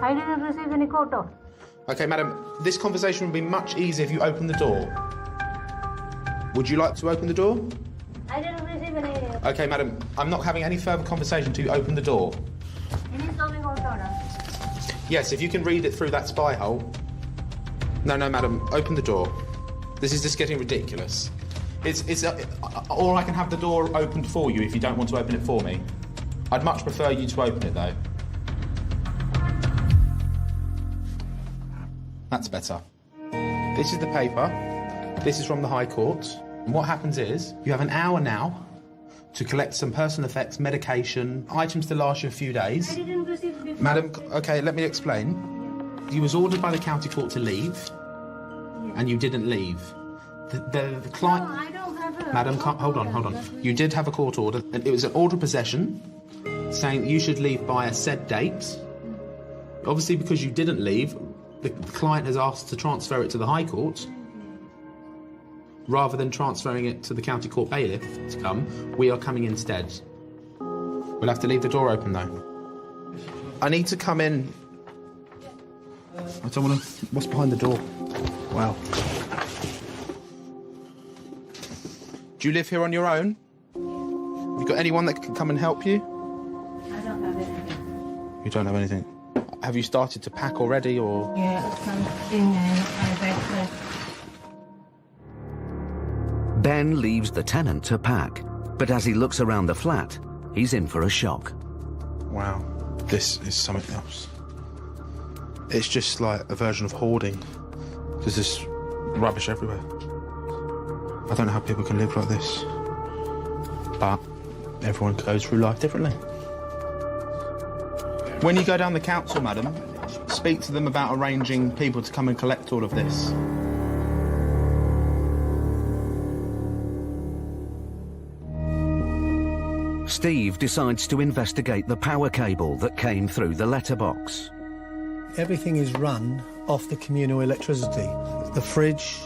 I didn't receive any court order. Okay, madam, this conversation would be much easier if you open the door. Would you like to open the door? I didn't receive any. Okay, madam, I'm not having any further conversation until you open the door. Any zoning court order? Yes, if you can read it through that spy hole. No, madam, open the door. This is just getting ridiculous. Or I can have the door opened for you if you don't want to open it for me. I'd much prefer you to open it, though. That's better. This is the paper. This is from the High Court. And what happens is, you have an hour now to collect some personal effects, medication, items to last you a few days. I didn't receive before. Madam, okay, let me explain. You was ordered by the county court to leave, and you didn't leave. The client... No, I don't have a... Madam, hold on. You did have a court order, and it was an order of possession saying that you should leave by a said date. Obviously, because you didn't leave, the client has asked to transfer it to the High Court. Rather than transferring it to the county court bailiff to come, we are coming instead. We'll have to leave the door open, though. I need to come in. I don't want to... What's behind the door? Wow. Do you live here on your own? Have you got anyone that can come and help you? I don't have anything. You don't have anything? Have you started to pack already, or...? Yeah, something I back. Ben leaves the tenant to pack, but as he looks around the flat, he's in for a shock. Wow, this is something else. It's just like a version of hoarding. There's this rubbish everywhere. I don't know how people can live like this. But everyone goes through life differently. When you go down the council, madam, speak to them about arranging people to come and collect all of this. Steve decides to investigate the power cable that came through the letterbox. Everything is run off the communal electricity. The fridge,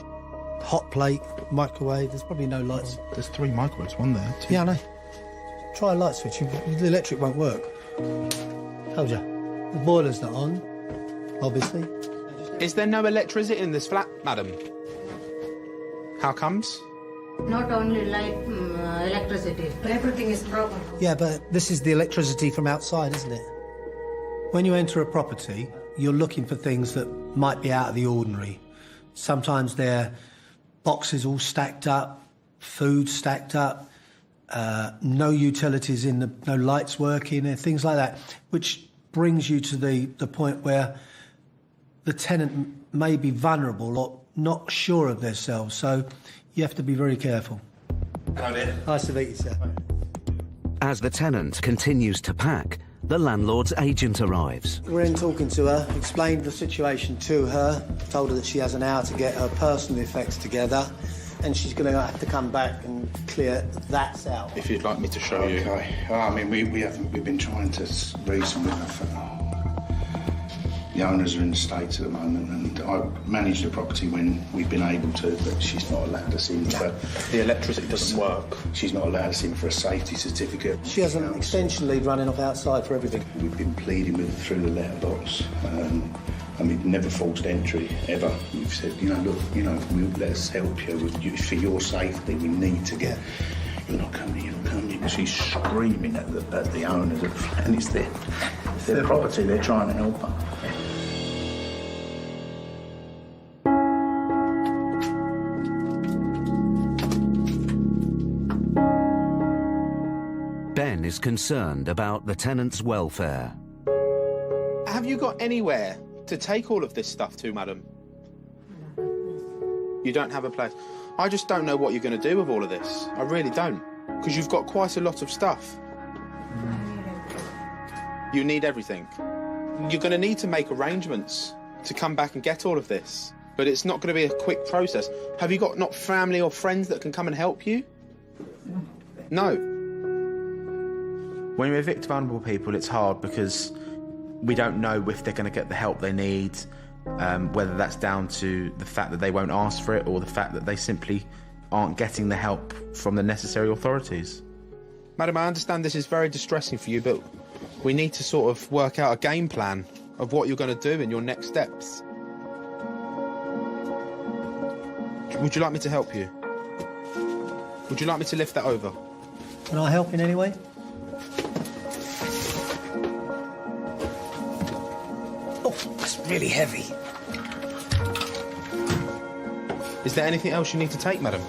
hot plate, microwave, there's probably no lights. There's 3 microwaves, one there, 2. Yeah, I know. Try a light switch, the electric won't work. Told you. The boiler's not on, obviously. Is there no electricity in this flat, madam? How comes? Not only light, electricity. Everything is broken. Yeah, but this is the electricity from outside, isn't it? When you enter a property, you're looking for things that might be out of the ordinary. Sometimes they're boxes all stacked up, food stacked up, no utilities in no lights working, things like that, which brings you to the point where the tenant may be vulnerable or not sure of themselves. So you have to be very careful. Nice to meet you, sir. As the tenant continues to pack, the landlord's agent arrives. We're in talking to her, explained the situation to her, told her that she has an hour to get her personal effects together, and she's going to have to come back and clear that out. If you'd like me to show you. Okay. I mean, we've been trying to reason with her. The owners are in the States at the moment, and I manage the property when we've been able to, but she's not allowed us in for... The electricity doesn't work. She's not allowed us in for a safety certificate. She has an extension lead running off outside for everything. We've been pleading with her through the letterbox, and we've never forced entry, ever. We've said, look, let us help you. For your safety, we need to get... You're not coming. She's screaming at the owners of the flat, and it's their property. They're trying to help her. Ben is concerned about the tenant's welfare. Have you got anywhere to take all of this stuff to, madam? You don't have a place. I just don't know what you're going to do with all of this. I really don't. Because you've got quite a lot of stuff. You need everything. You're going to need to make arrangements to come back and get all of this. But it's not going to be a quick process. Have you got not family or friends that can come and help you? No. When we evict vulnerable people, it's hard because we don't know if they're going to get the help they need, whether that's down to the fact that they won't ask for it or the fact that they simply aren't getting the help from the necessary authorities. Madam, I understand this is very distressing for you, but we need to sort of work out a game plan of what you're going to do and your next steps. Would you like me to help you? Would you like me to lift that over? Can I help in any way? Oh, that's really heavy. Is there anything else you need to take, madam?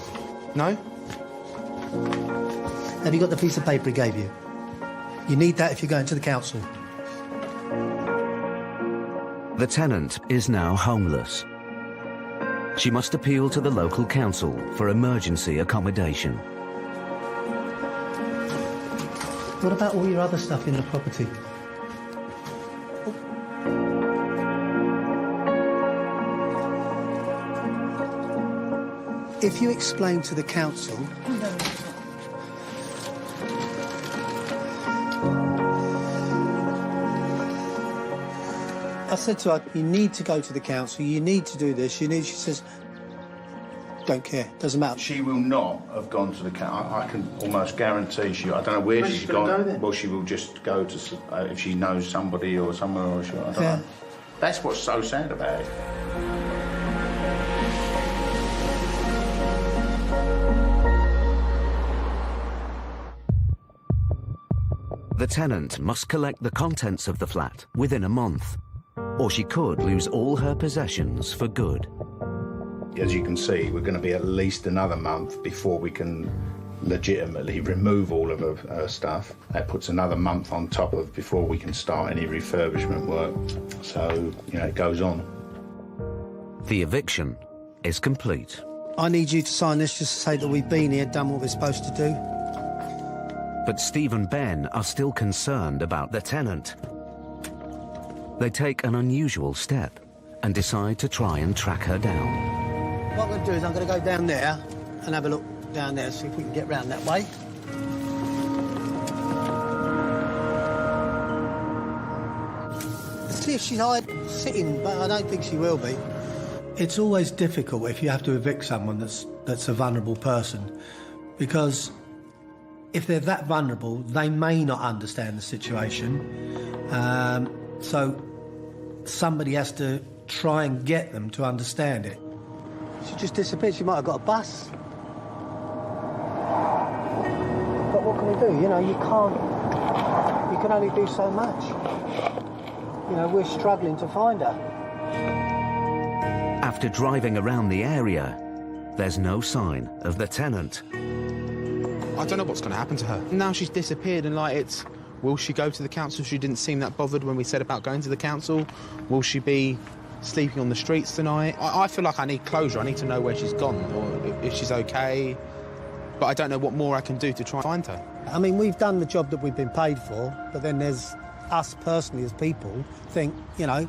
No? Have you got the piece of paper he gave you? You need that if you're going to the council. The tenant is now homeless. She must appeal to the local council for emergency accommodation. What about all your other stuff in the property? If you explain to the council... I said to her, you need to go to the council, you need to do this, she says, don't care, doesn't matter. She will not have gone to the council. I can almost guarantee she. I don't know where she's gone. Go then? Well, she will just go to if she knows somebody or somewhere, or I don't know. That's what's so sad about it. The tenant must collect the contents of the flat within a month, or she could lose all her possessions for good. As you can see, we're going to be at least another month before we can legitimately remove all of her stuff. That puts another month on top of before we can start any refurbishment work. So, you know, it goes on. The eviction is complete. I need you to sign this just to say that we've been here, done what we're supposed to do. But Steve and Ben are still concerned about the tenant. They take an unusual step and decide to try and track her down. What I'm going to do is I'm going to go down there and have a look down there, see if we can get round that way. See if she's sitting, but I don't think she will be. It's always difficult if you have to evict someone that's a vulnerable person, because if they're that vulnerable, they may not understand the situation. So somebody has to try and get them to understand it. She just disappeared. She might have got a bus. But what can we do? You know, you can only do so much. You know, we're struggling to find her. After driving around the area, there's no sign of the tenant. I don't know what's going to happen to her. Now she's disappeared and will she go to the council? She didn't seem that bothered when we said about going to the council. Will she be sleeping on the streets tonight? I feel like I need closure. I need to know where she's gone or if she's okay. But I don't know what more I can do to try and find her. I mean, we've done the job that we've been paid for, but then there's us personally as people think, you know,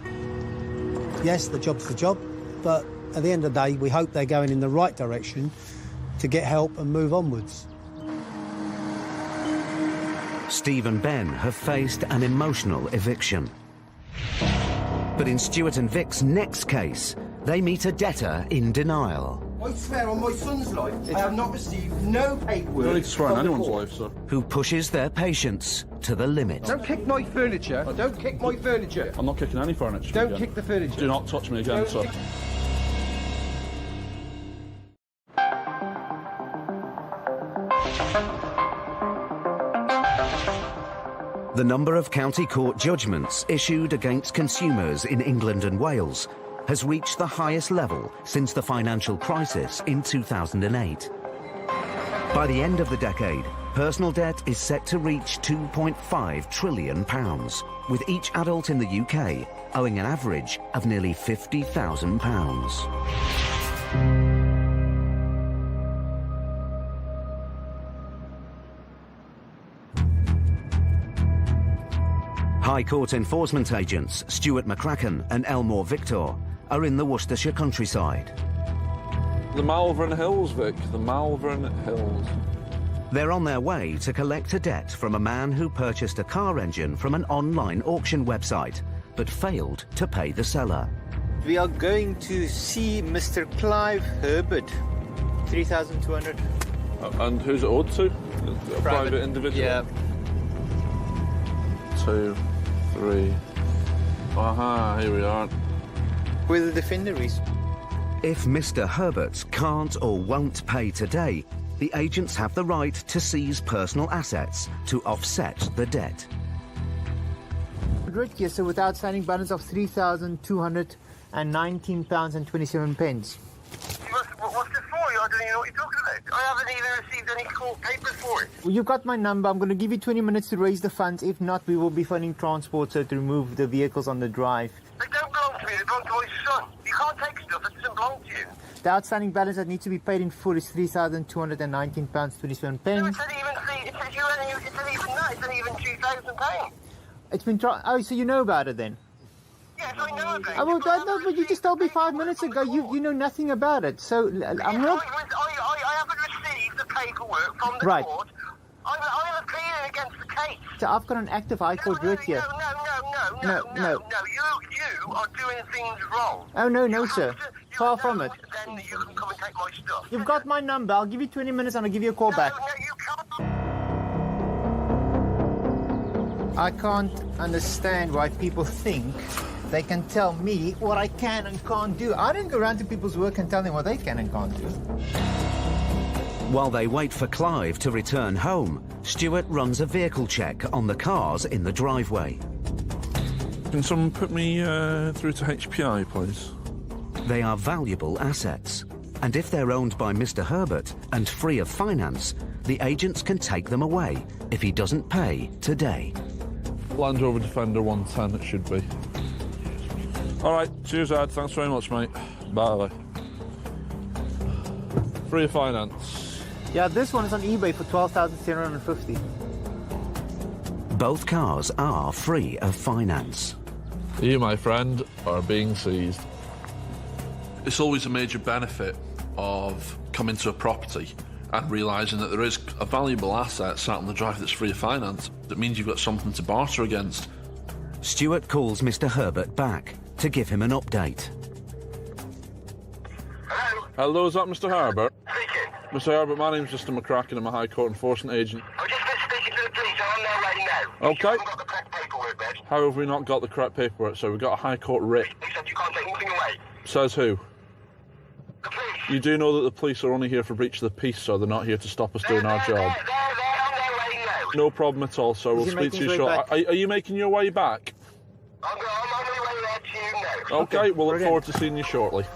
yes, the job's the job, but at the end of the day, we hope they're going in the right direction to get help and move onwards. Steve and Ben have faced an emotional eviction. But in Stuart and Vic's next case, they meet a debtor in denial. I swear on my son's life, I have not received no paperwork. You don't need to swear on anyone's life, sir. Who pushes their patience to the limit. Don't kick my furniture. Don't kick my furniture. I'm not kicking any furniture. Don't again. kick the furniture. Do not touch me again, sir. The number of county court judgments issued against consumers in England and Wales has reached the highest level since the financial crisis in 2008. By the end of the decade, personal debt is set to reach £2.5 trillion, with each adult in the UK owing an average of nearly £50,000. High Court enforcement agents Stuart McCracken and Elmor Victor are in the Worcestershire countryside. The Malvern Hills, Vic. The Malvern Hills. They're on their way to collect a debt from a man who purchased a car engine from an online auction website, but failed to pay the seller. We are going to see Mr. Clive Herbert, 3,200. And who's it owed to? A private individual? Yeah. 2, 3. Aha, here we are. Where the defender is. If Mr. Herbert can't or won't pay today, the agents have the right to seize personal assets to offset the debt. Right here, so with outstanding balance of £3,219.27. What's this for? I don't even know what you're talking about. I haven't even received any court papers for it. Well, you've got my number. I'm going to give you 20 minutes to raise the funds. If not, we will be phoning transport to remove the vehicles on the drive. They don't belong to me, they belong to my son. You can't take stuff that doesn't belong to you. The outstanding balance that needs to be paid in full is £3,219.27. No, it's not even that. It's not even £2,000. It's been oh, so you know about it then? Yes, I know about it. Oh, well, no, but you just told me 5 minutes ago you know nothing about it. So I'm not. I haven't received the paperwork from the court. I'm appealing against the case. So I've got an active High Court writ here. No. You are doing things wrong. Oh, no, sir. Far from it. Then you can come and take my stuff. You've got my number. I'll give you 20 minutes and I'll give you a call back. No, you can't. I can't understand why people think they can tell me what I can and can't do. I don't go around to people's work and tell them what they can and can't do. While they wait for Clive to return home, Stuart runs a vehicle check on the cars in the driveway. Can someone put me through to HPI, please? They are valuable assets, and if they're owned by Mr. Herbert and free of finance, the agents can take them away if he doesn't pay today. Land Rover Defender 110, it should be. All right, cheers, Ed. Thanks very much, mate. Bye. Free of finance. Yeah, this one is on eBay for $12,750. Both cars are free of finance. You, my friend, are being seized. It's always a major benefit of coming to a property and realising that there is a valuable asset sat on the drive that's free of finance. That means you've got something to barter against. Stuart calls Mr. Herbert back to give him an update. Hello, is that Mr. Herbert? Speaking. Mr. Herbert, my name's Mr. McCracken. I'm a High Court enforcement agent. I've just been speaking to the police. I'm on their way now. Okay. You haven't got the correct paperwork, Ben. How have we not got the correct paperwork? So we've got a High Court writ. They said you can't take anything away. Says who? The police. You do know that the police are only here for breach of the peace, so they're not here to stop us doing our job. They're on their way now. No problem at all, so we'll speak to you shortly. Are you making your way back? I'm on my way there to you now. Okay, we'll look forward to seeing you shortly.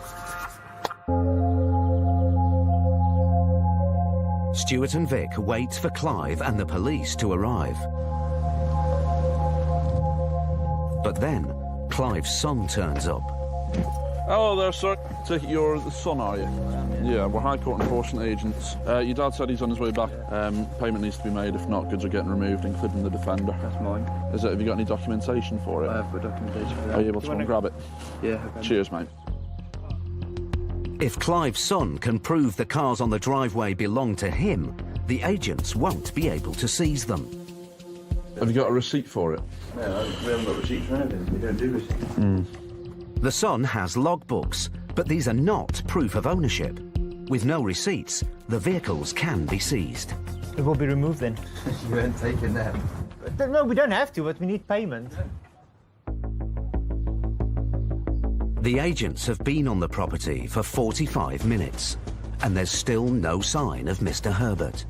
Stuart and Vic wait for Clive and the police to arrive. But then, Clive's son turns up. Hello there, sir. Take it you're the son, are you? Yeah, we're High Court enforcement agents. Your dad said he's on his way back. Payment needs to be made. If not, goods are getting removed, including the Defender. That's mine. Is it? Have you got any documentation for it? I have got documentation for that. Are you able to go and grab it? Yeah. Cheers, mate. If Clive's son can prove the cars on the driveway belong to him, the agents won't be able to seize them. Have you got a receipt for it? No, we haven't got receipts for anything. We don't do receipts. The son has logbooks, but these are not proof of ownership. With no receipts, the vehicles can be seized. It will be removed then. You weren't taking them. No, we don't have to, but we need payment. The agents have been on the property for 45 minutes, and there's still no sign of Mr. Herbert.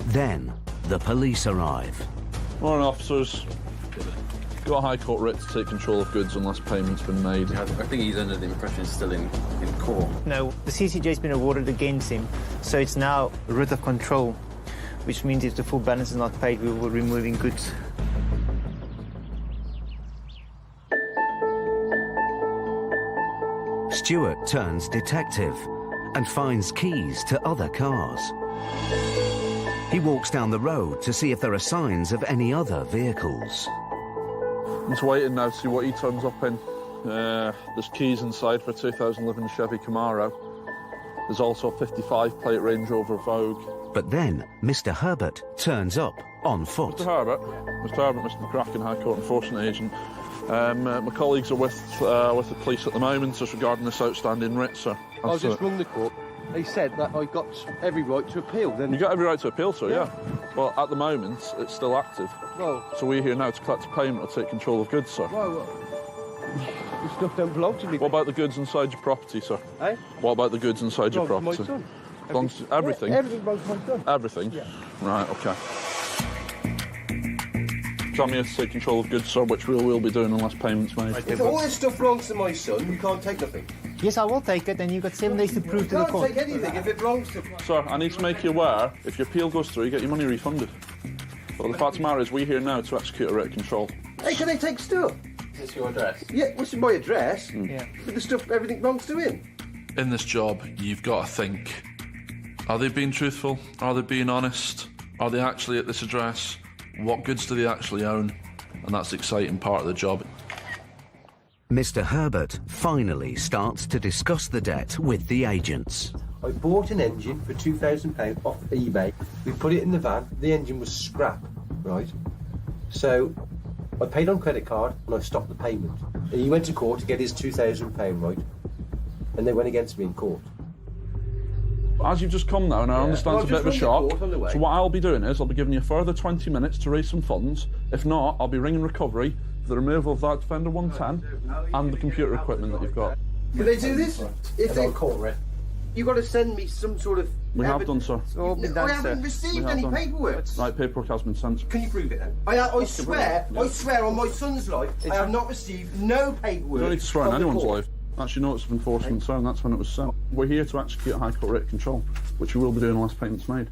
Then, the police arrive. Morning, officers. Got a High Court writ to take control of goods unless payment's been made. I think he's under the impression he's still in court. No, the CCJ's been awarded against him, so it's now a writ of control, which means if the full balance is not paid, we will be removing goods. Stuart turns detective and finds keys to other cars. He walks down the road to see if there are signs of any other vehicles. I'm just waiting now to see what he turns up in. There's keys inside for a 2011 Chevy Camaro. There's also a 55-plate Range Rover Vogue. But then Mr. Herbert turns up on foot. Mr. Herbert, Mr. McCracken, High Court Enforcement Agent. My colleagues are with the police at the moment just regarding this outstanding writ, sir. I just rung the court. They said that I got every right to appeal. Then you got every right to appeal, sir, yeah. Well, at the moment, it's still active. Well, so we're here now to collect a payment or take control of goods, sir. Well, the stuff don't belong to me. What about the goods inside your property, sir? Eh? What about the goods inside your property? To my son. Belongs to everything? Yeah, everything belongs to my son. Everything? Yeah. Right, OK. So I'm here to take control of goods, sir, which we will be doing unless payment's made. If all this stuff belongs to my son, you can't take nothing. Yes, I will take it, and you've got 7 days to prove to the court. You can't take anything if it belongs to... Sir, I need to make you aware, if your appeal goes through, you get your money refunded. But the fact of the matter is, we're here now to execute a writ of control. Hey, can they take stuff? Is this your address? Yeah, this is my address. Yeah. But the stuff, everything belongs to him. In this job, you've got to think, are they being truthful? Are they being honest? Are they actually at this address? What goods do they actually own? And that's the exciting part of the job. Mr. Herbert finally starts to discuss the debt with the agents. I bought an engine for £2,000 off eBay. We put it in the van. The engine was scrap, right? So I paid on credit card and I stopped the payment. And he went to court to get his £2,000, right? And they went against me in court. As you've just come now, and I understand it's a bit of a shock, so what I'll be doing is I'll be giving you a further 20 minutes to raise some funds. If not, I'll be ringing recovery for the removal of that Defender 110 and the computer equipment that you've got. Can they do this? If they court, you've got to send me some sort of... We have done, sir. I haven't received any paperwork. Right, paperwork has been sent. Can you prove it then? I swear on my son's life, I have not received no paperwork. You don't need to swear on anyone's life. That's your notice of enforcement, sir, and that's when it was sent. We're here to execute a High Court writ of control, which we will be doing unless payment's made.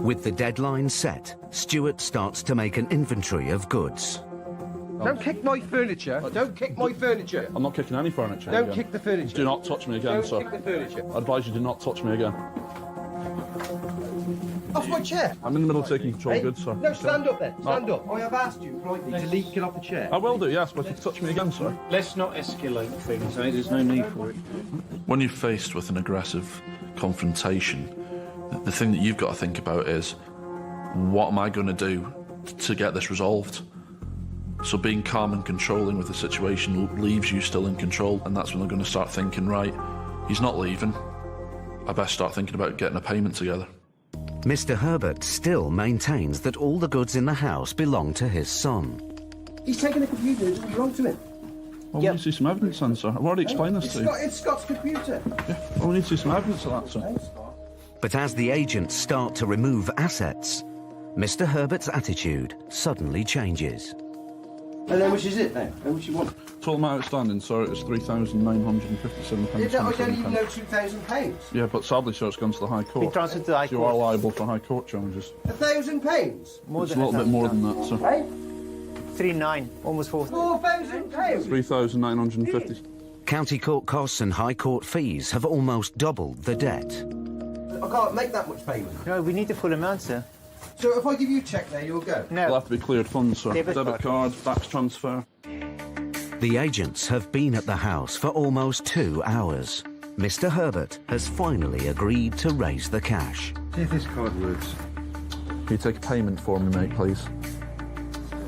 With the deadline set, Stuart starts to make an inventory of goods. Don't kick my furniture. Don't kick my furniture. I'm not kicking any furniture Don't again. kick the furniture. Do not touch me again, sir. Don't kick the furniture. I advise you do not touch me again. Off my chair. I'm in the middle of taking control of goods, sir. No, stand up then. Stand up. I have asked you politely to get off the chair. I will do, yes, but if you touch me again, sir. Let's not escalate things, eh? There's no need for it. When you're faced with an aggressive confrontation, the thing that you've got to think about is, what am I going to do to get this resolved? So being calm and controlling with the situation leaves you still in control, and that's when they're going to start thinking, right, he's not leaving. I best start thinking about getting a payment together. Mr. Herbert still maintains that all the goods in the house belong to his son. He's taken a computer that belongs to him. Well, we need to see some evidence then, sir. I've already explained this to you. It's Scott's computer. Yeah, well, we need to see some evidence of that, sir. But as the agents start to remove assets, Mr. Herbert's attitude suddenly changes. And how much is it then? How much you want? Total amount outstanding, sir, it was £3,957. I don't even know £2,000. Yeah, but sadly, sir, it's gone to the High Court. Been transferred to the High So you are liable for High Court charges. £1,000? More It's than a little bit more than that, sir. Hey? 3,900, almost 4,000. £4,000? £3,950. County court costs and High Court fees have almost doubled the debt. I can't make that much payment. No, we need the full amount, sir. So if I give you a cheque there, you'll go? No. It'll have to be cleared funds, sir. Debit card, fax transfer. The agents have been at the house for almost 2 hours. Mr. Herbert has finally agreed to raise the cash. See if this card works. Can you take a payment for me, mate, please?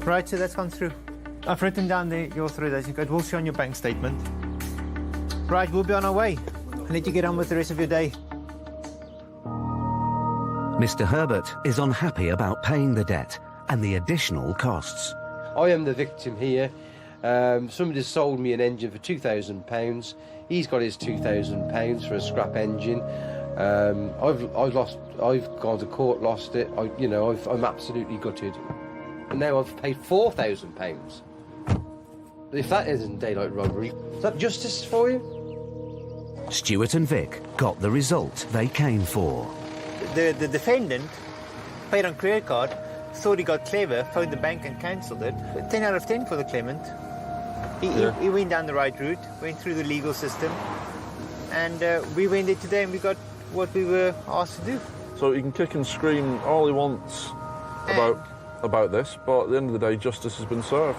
Right, so that's gone through. I've written down your authorization code. We'll show on your bank statement. Right, we'll be on our way. I'll let you get on with the rest of your day. Mr. Herbert is unhappy about paying the debt and the additional costs. I am the victim here. Somebody sold me an engine for £2,000. He's got his £2,000 for a scrap engine. I've gone to court, lost it. I'm absolutely gutted. And now I've paid £4,000. If that isn't daylight robbery, is that justice for you? Stuart and Vic got the result they came for. The defendant paid on credit card, thought he got clever, phoned the bank and cancelled it. 10 out of 10 for the claimant. He went down the right route, went through the legal system, and we went there today and we got what we were asked to do. So he can kick and scream all he wants about this, but at the end of the day, justice has been served.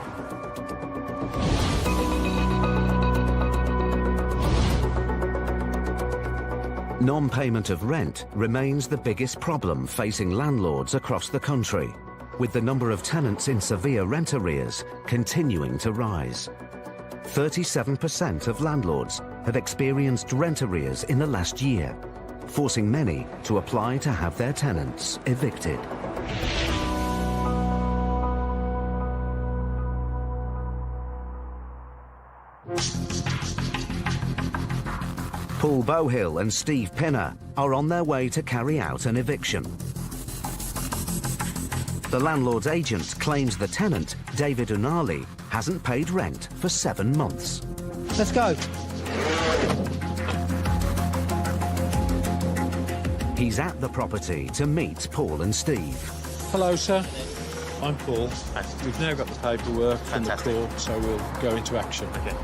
Non-payment of rent remains the biggest problem facing landlords across the country, with the number of tenants in severe rent arrears continuing to rise. 37% of landlords have experienced rent arrears in the last year, forcing many to apply to have their tenants evicted. Paul Bowhill and Steve Pinner are on their way to carry out an eviction. The landlord's agent claims the tenant, David Unali, hasn't paid rent for 7 months. Let's go. He's at the property to meet Paul and Steve. Hello, sir. I'm Paul. We've now got the paperwork from the court, so we'll go into action. Okay.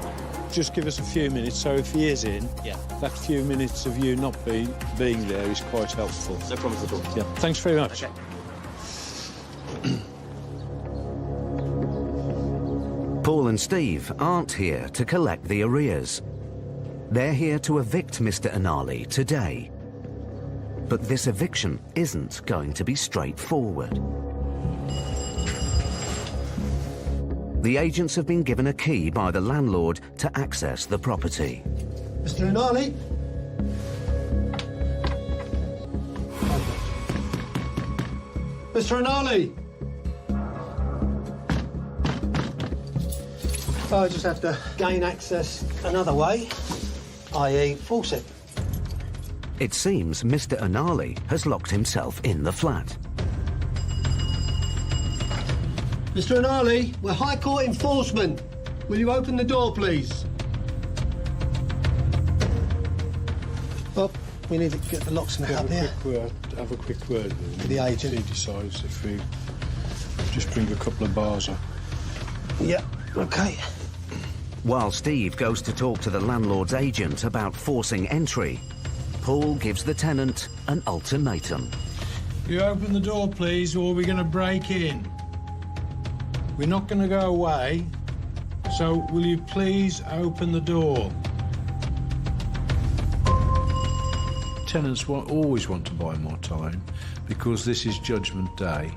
Just give us a few minutes, so if he is in, that few minutes of you not being there is quite helpful. No problem at all. Yeah, thanks very much. Okay. Paul and Steve aren't here to collect the arrears. They're here to evict Mr. Unali today. But this eviction isn't going to be straightforward. The agents have been given a key by the landlord to access the property. Mr. Unali? Mr. Unali? So I just have to gain access another way, i.e. force it. It seems Mr. Unali has locked himself in the flat. Mr. Unali, we're High Court enforcement. Will you open the door, please? Well, we need to get the locksmith up here. Have a quick word with him. The agent. He decides if we just bring a couple of bars up. Yeah, OK. While Steve goes to talk to the landlord's agent about forcing entry, Paul gives the tenant an ultimatum. You open the door, please, or we're going to break in. We're not going to go away, so will you please open the door? Tenants always want to buy more time because this is Judgment Day.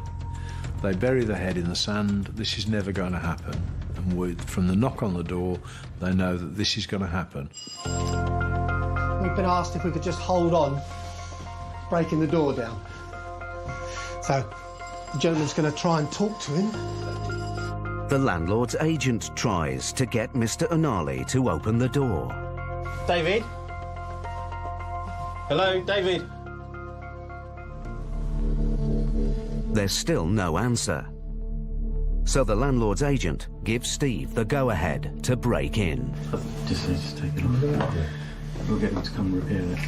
They bury their head in the sand. This is never going to happen. And from the knock on the door, they know that this is going to happen. We've been asked if we could just hold on, breaking the door down. So the gentleman's going to try and talk to him. The landlord's agent tries to get Mr. Unali to open the door. David? Hello, David? There's still no answer. So the landlord's agent gives Steve the go-ahead to break in. Just take it off. We'll get him to come repair it.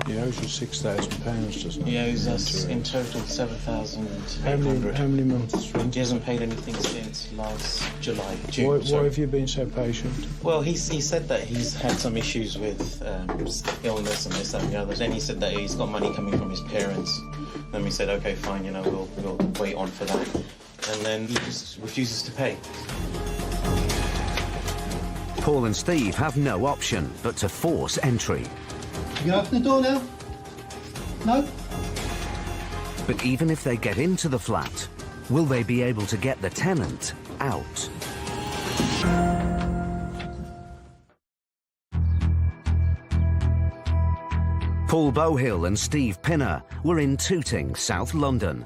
He owes you £6,000, doesn't he? He owes us in total $7,800. How many months rent? He hasn't paid anything since last July, June. Why have you been so patient? Well, he said that he's had some issues with illness and this, that and the other. Then he said that he's got money coming from his parents. Then we said, OK, fine, you know, we'll wait on for that. And then he just refuses to pay. Paul and Steve have no option but to force entry. You can open the door now? No? But even if they get into the flat, will they be able to get the tenant out? Paul Bowhill and Steve Pinner were in Tooting, South London,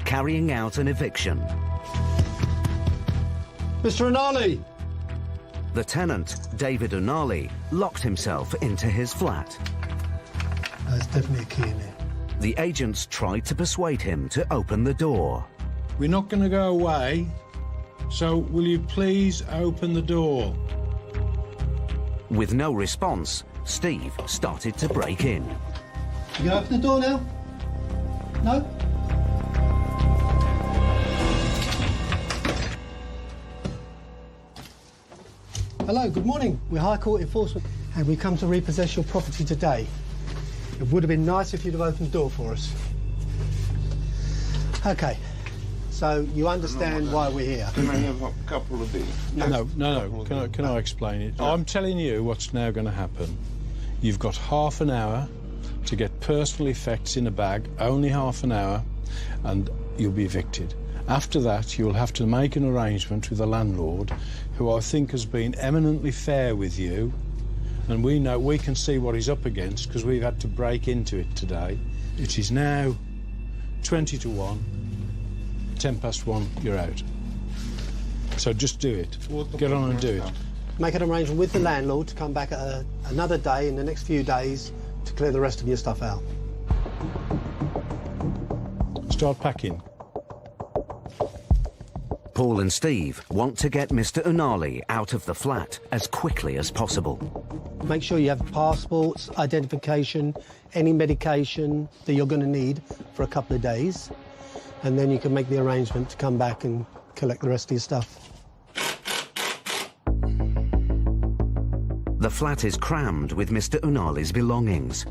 carrying out an eviction. Mr. Unali! The tenant, David Unali, locked himself into his flat. There's definitely a key in there. The agents tried to persuade him to open the door. We're not going to go away, so will you please open the door? With no response, Steve started to break in. You can open the door now? No? Hello, good morning. We're High Court enforcement and we come to repossess your property today. It would have been nice if you'd have opened the door for us. OK, so so you understand why we're here. Can I have a couple of these? No. Can I explain it? I'm telling you what's now going to happen. You've got half an hour to get personal effects in a bag, only half an hour, and you'll be evicted. After that, you'll have to make an arrangement with the landlord, who I think has been eminently fair with you, and we can see what he's up against because we've had to break into it today. It is now 20 to 1, 10 past 1, you're out. So just do it. Get on and do it. Make an arrangement with the landlord to come back at another day in the next few days to clear the rest of your stuff out. Start packing. Paul and Steve want to get Mr. Unali out of the flat as quickly as possible. Make sure you have passports, identification, any medication that you're going to need for a couple of days, and then you can make the arrangement to come back and collect the rest of your stuff. The flat is crammed with Mr. Unali's belongings.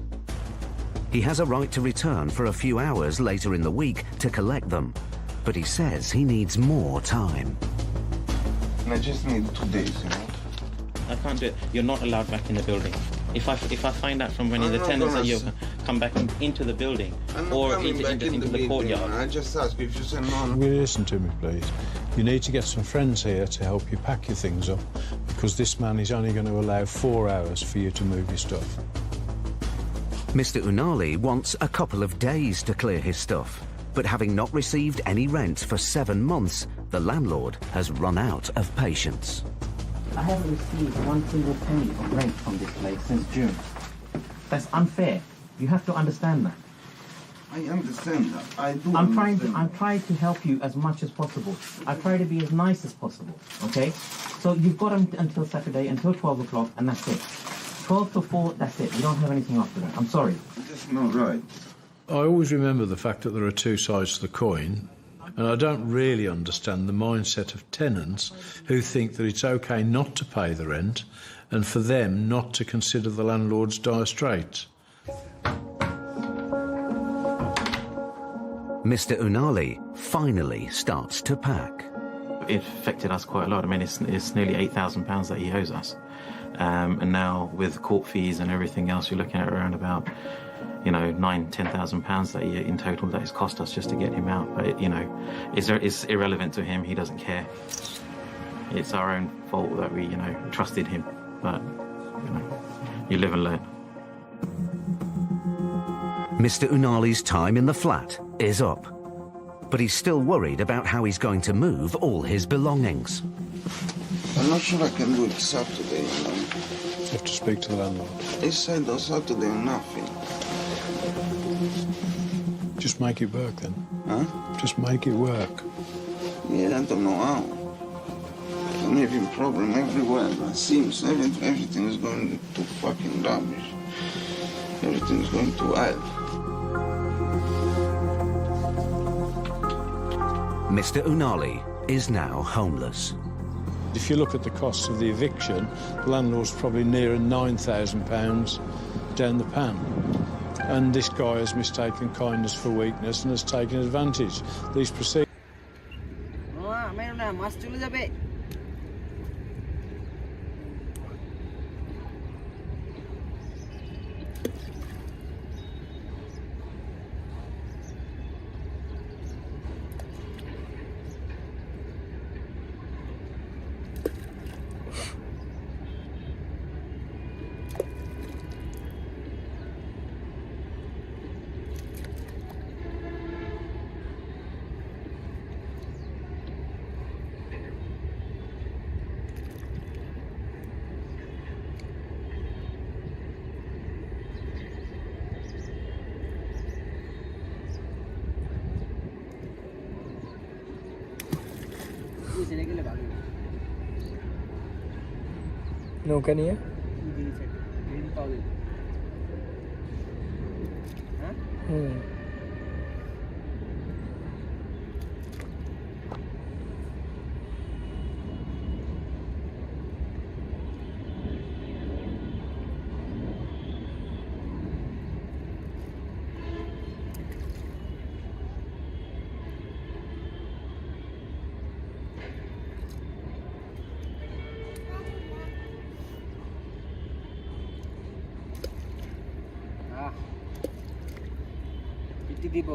He has a right to return for a few hours later in the week to collect them, but he says he needs more time. I just need 2 days, you know? I can't do it. You're not allowed back in the building. If I find out from any of the tenants that you'll come back into the building or into the courtyard. I just ask if you say no. Will you listen to me, please? You need to get some friends here to help you pack your things up, because this man is only going to allow 4 hours for you to move your stuff. Mr. Unali wants a couple of days to clear his stuff, but having not received any rent for 7 months, the landlord has run out of patience. I haven't received one single penny of rent from this place since June. That's unfair. You have to understand that. I understand that. I do. I'm trying to help you as much as possible. I try to be as nice as possible. Okay? So you've got until Saturday, until 12 o'clock, and that's it. 12 to 4, that's it. You don't have anything after that. I'm sorry. That's not right. I always remember the fact that there are two sides to the coin, and I don't really understand the mindset of tenants who think that it's OK not to pay the rent and for them not to consider the landlord's dire straits. Mr. Unali finally starts to pack. It affected us quite a lot. I mean, it's nearly £8,000 that he owes us. And now with court fees and everything else, you're looking at around about, £9,000-10,000 that in total that it's cost us just to get him out. But, it's irrelevant to him. He doesn't care. It's our own fault that we, trusted him. But, you live and learn. Mr. Unali's time in the flat is up, but he's still worried about how he's going to move all his belongings. I'm not sure I can do it Saturday, You have to speak to the landlord. They said on Saturday or nothing. Just make it work then. Huh? Just make it work. Yeah, I don't know how. I'm having problem everywhere. It seems everything is going to fucking rubbish. Everything is going to hell. Mr. Unali is now homeless. If you look at the costs of the eviction, the landlord's probably nearer £9,000 down the pan. And this guy has mistaken kindness for weakness and has taken advantage. These proceedings... नौका नहीं है দিব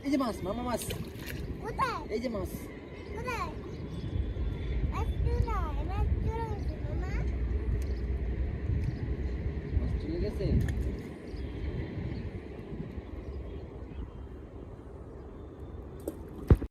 এই যে মাছ মামা মাছ কোথায় এই যে মাছ কোথায় আস্তুনা এমন চলে গেছে মামা মাছ চলে গেছে